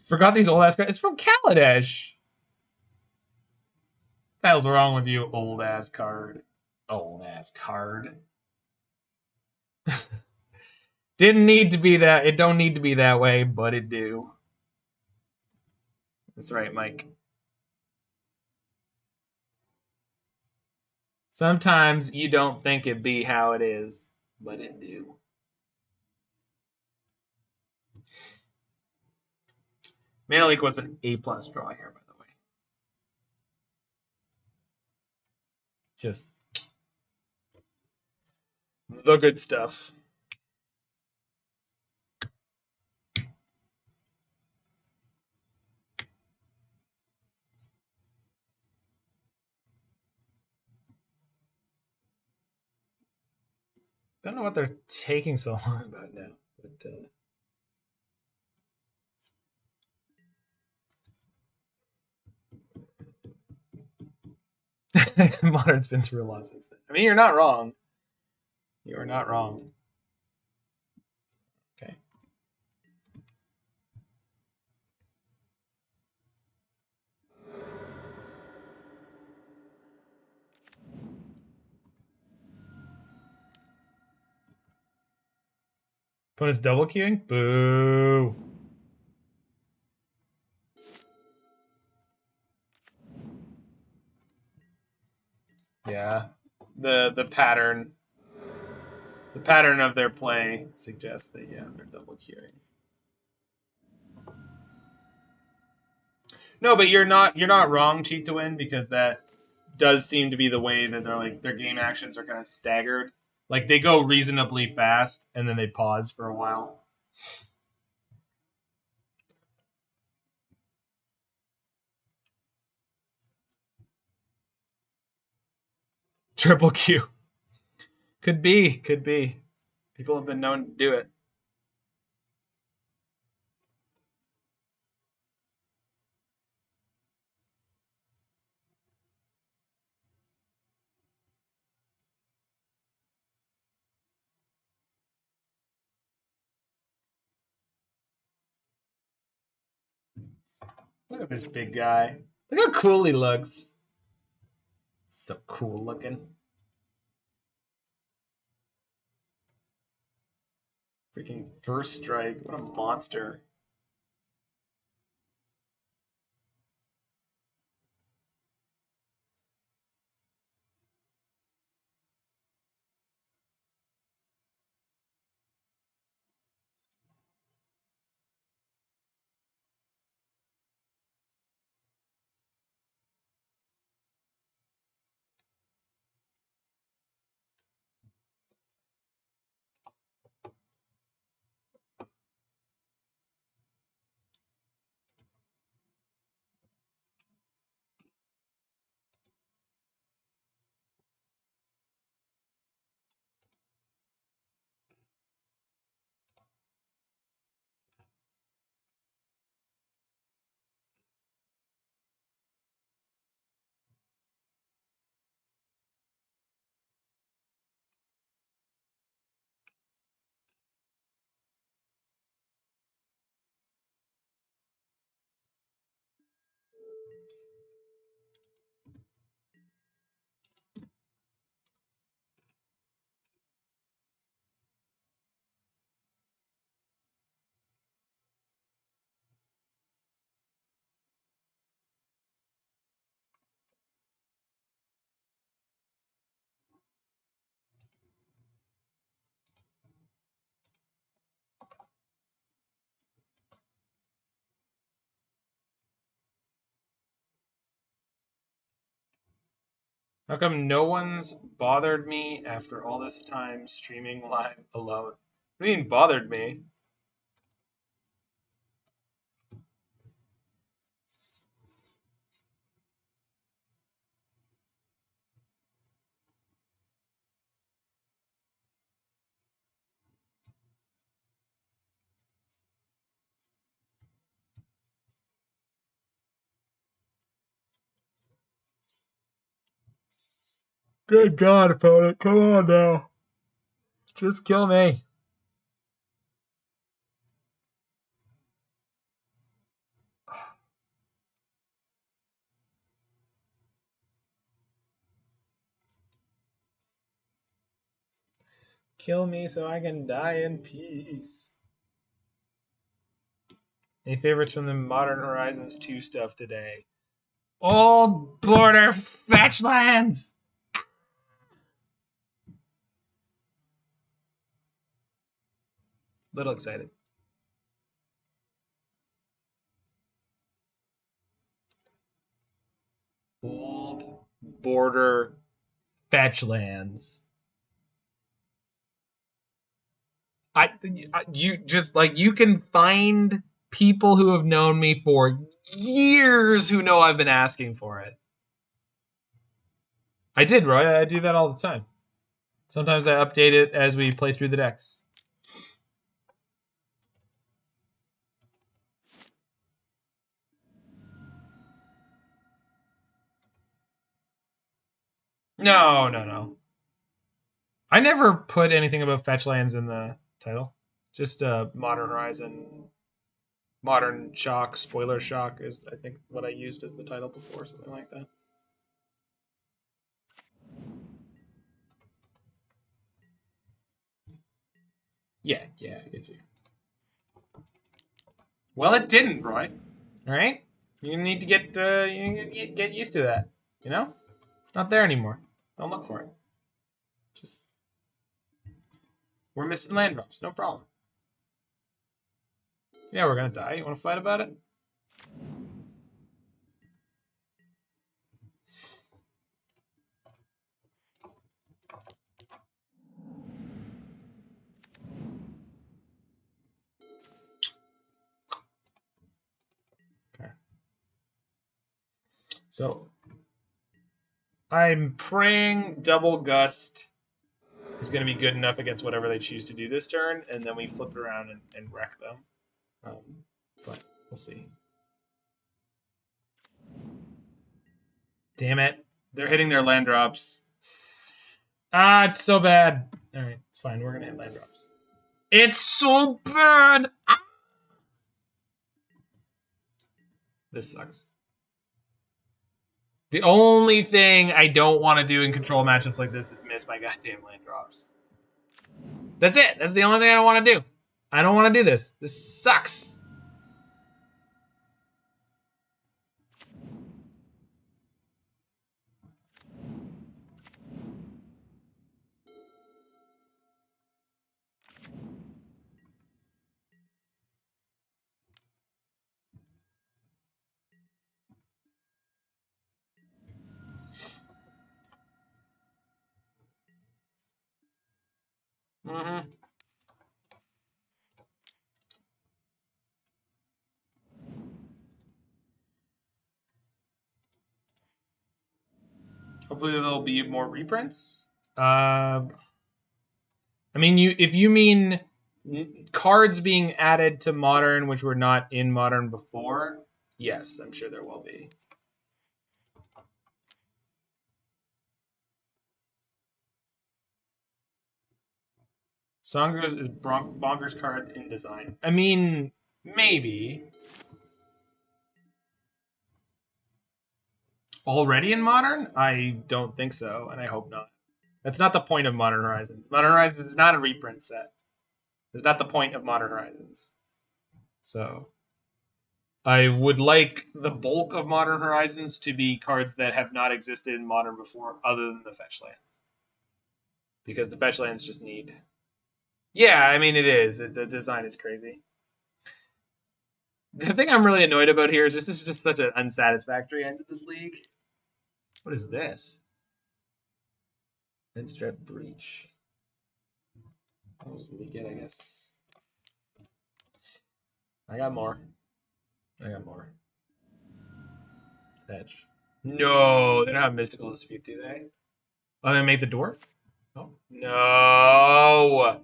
Forgot these old ass cards. It's from Kaladesh. What the hell's wrong with you, old ass card? Old ass card. Didn't need to be that. It don't need to be that way, but it do. That's right, Mike. Sometimes you don't think it be how it is, but it do. Mana Leak was an A+ draw here, by the way. Just the good stuff. Don't know what they're taking so long about now, but Modern's been through a lot since then. I mean, you're not wrong. You are not wrong. Okay. Opponent's double queuing? Boo. Yeah. The pattern of their play suggests that they're double queuing. No, but you're not wrong, Cheat to Win, because that does seem to be the way that their game actions are kind of staggered. Like they go reasonably fast and then they pause for a while. Triple Q. Could be. People have been known to do it. Look at this big guy. Look how cool he looks. So cool looking. Freaking first strike. What a monster. How come no one's bothered me after all this time streaming live alone? What do you mean bothered me? Good God, opponent, come on now. Just kill me. Kill me so I can die in peace. Any favorites from the Modern Horizons 2 stuff today? Old Border Fetchlands! Little excited. Old Border Fetchlands. You just like you can find people who have known me for years who know I've been asking for it. I did, Roy. I do that all the time. Sometimes I update it as we play through the decks. No. I never put anything about Fetchlands in the title. Just Modern Horizon, Modern Shock, Spoiler Shock is, I think, what I used as the title before, something like that. Yeah, I get you. Well, it didn't, Roy. All right, you need to get used to that. You know, it's not there anymore. Don't look for it. Just we're missing land drops. No problem. Yeah, we're gonna die. You want to fight about it? Okay. So I'm praying Double Gust is going to be good enough against whatever they choose to do this turn, and then we flip it around and wreck them. But we'll see. Damn it. They're hitting their land drops. Ah, it's so bad. All right, it's fine. We're going to hit land drops. It's so bad. Ah! This sucks. The only thing I don't want to do in control matchups like this is miss my goddamn land drops. That's it. That's the only thing I don't want to do. I don't want to do this. This sucks. Mm-hmm. Hopefully there'll be more reprints. I mean, if you mean cards being added to Modern, which were not in Modern before, yes, I'm sure there will be. Songers is bonkers card in design. I mean, maybe. Already in Modern? I don't think so, and I hope not. That's not the point of Modern Horizons. Modern Horizons is not a reprint set. It's not the point of Modern Horizons. So I would like the bulk of Modern Horizons to be cards that have not existed in Modern before, other than the fetch lands. Because the fetch lands just need... Yeah, I mean, it is. The design is crazy. The thing I'm really annoyed about here is this is just such an unsatisfactory end to this league. What is this? Instead breach. I'll just leak it, I guess. I got more. Edge. No, they don't have Mystical Dispute, do they? Oh, they make the dwarf? Oh. No!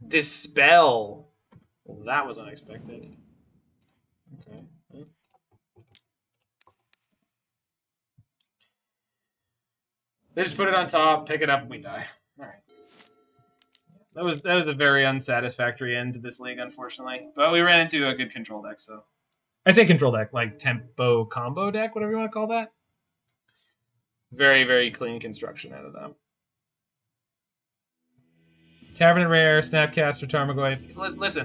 Dispel! Well, that was unexpected. Okay. They just put it on top, pick it up, and we die. Alright. That was a very unsatisfactory end to this league, unfortunately. But we ran into a good control deck, so. I say control deck, like tempo combo deck, whatever you want to call that. Very, very clean construction out of them. Cavern Rare, Snapcaster, Tarmogoyf.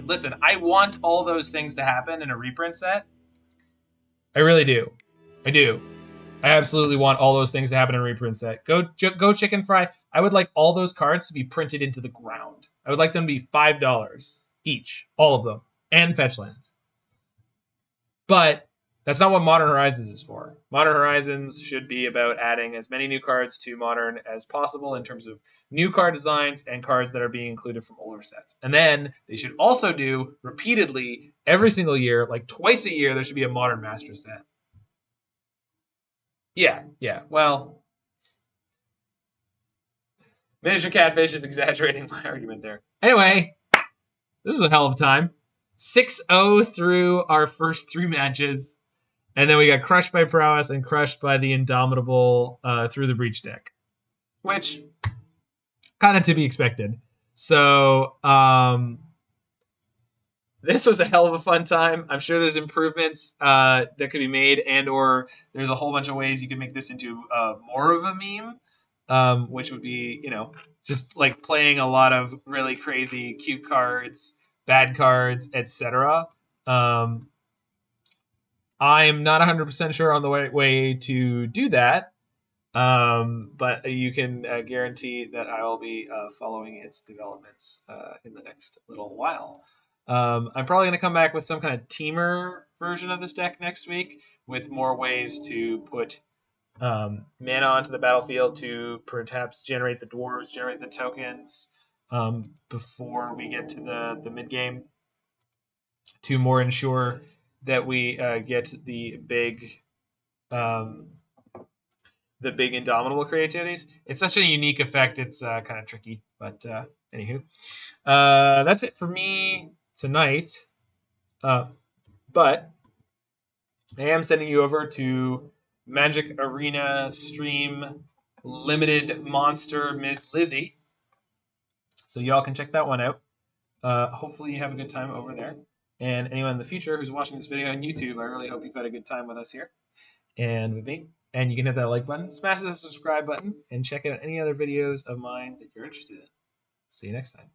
Listen. I want all those things to happen in a reprint set. I really do. I do. I absolutely want all those things to happen in a reprint set. Go Chicken Fry. I would like all those cards to be printed into the ground. I would like them to be $5 each, all of them, and fetch lands. But that's not what Modern Horizons is for. Modern Horizons should be about adding as many new cards to Modern as possible in terms of new card designs and cards that are being included from older sets. And then they should also do repeatedly every single year, like twice a year, there should be a Modern Master set. Yeah. Well, Miniature Catfish is exaggerating my argument there. Anyway, this is a hell of a time. 6-0 through our first 3 matches. And then we got crushed by Prowess and crushed by the Indomitable through the Breach deck. Which, kind of to be expected. So, this was a hell of a fun time. I'm sure there's improvements that could be made, and or there's a whole bunch of ways you can make this into more of a meme, which would be, just like playing a lot of really crazy cute cards, bad cards, etc. I'm not 100% sure on the way to do that, but you can guarantee that I will be following its developments in the next little while. I'm probably going to come back with some kind of teamer version of this deck next week with more ways to put mana onto the battlefield to perhaps generate the dwarves, generate the tokens before we get to the mid-game to more ensure that we get the big Indomitable Creativities. It's such a unique effect, it's kind of tricky, but anywho. That's it for me tonight. But I am sending you over to Magic Arena Stream Limited Monster Ms. Lizzie. So y'all can check that one out. Hopefully you have a good time over there. And anyone in the future who's watching this video on YouTube, I really hope you've had a good time with us here and with me. And you can hit that like button, smash that subscribe button, and check out any other videos of mine that you're interested in. See you next time.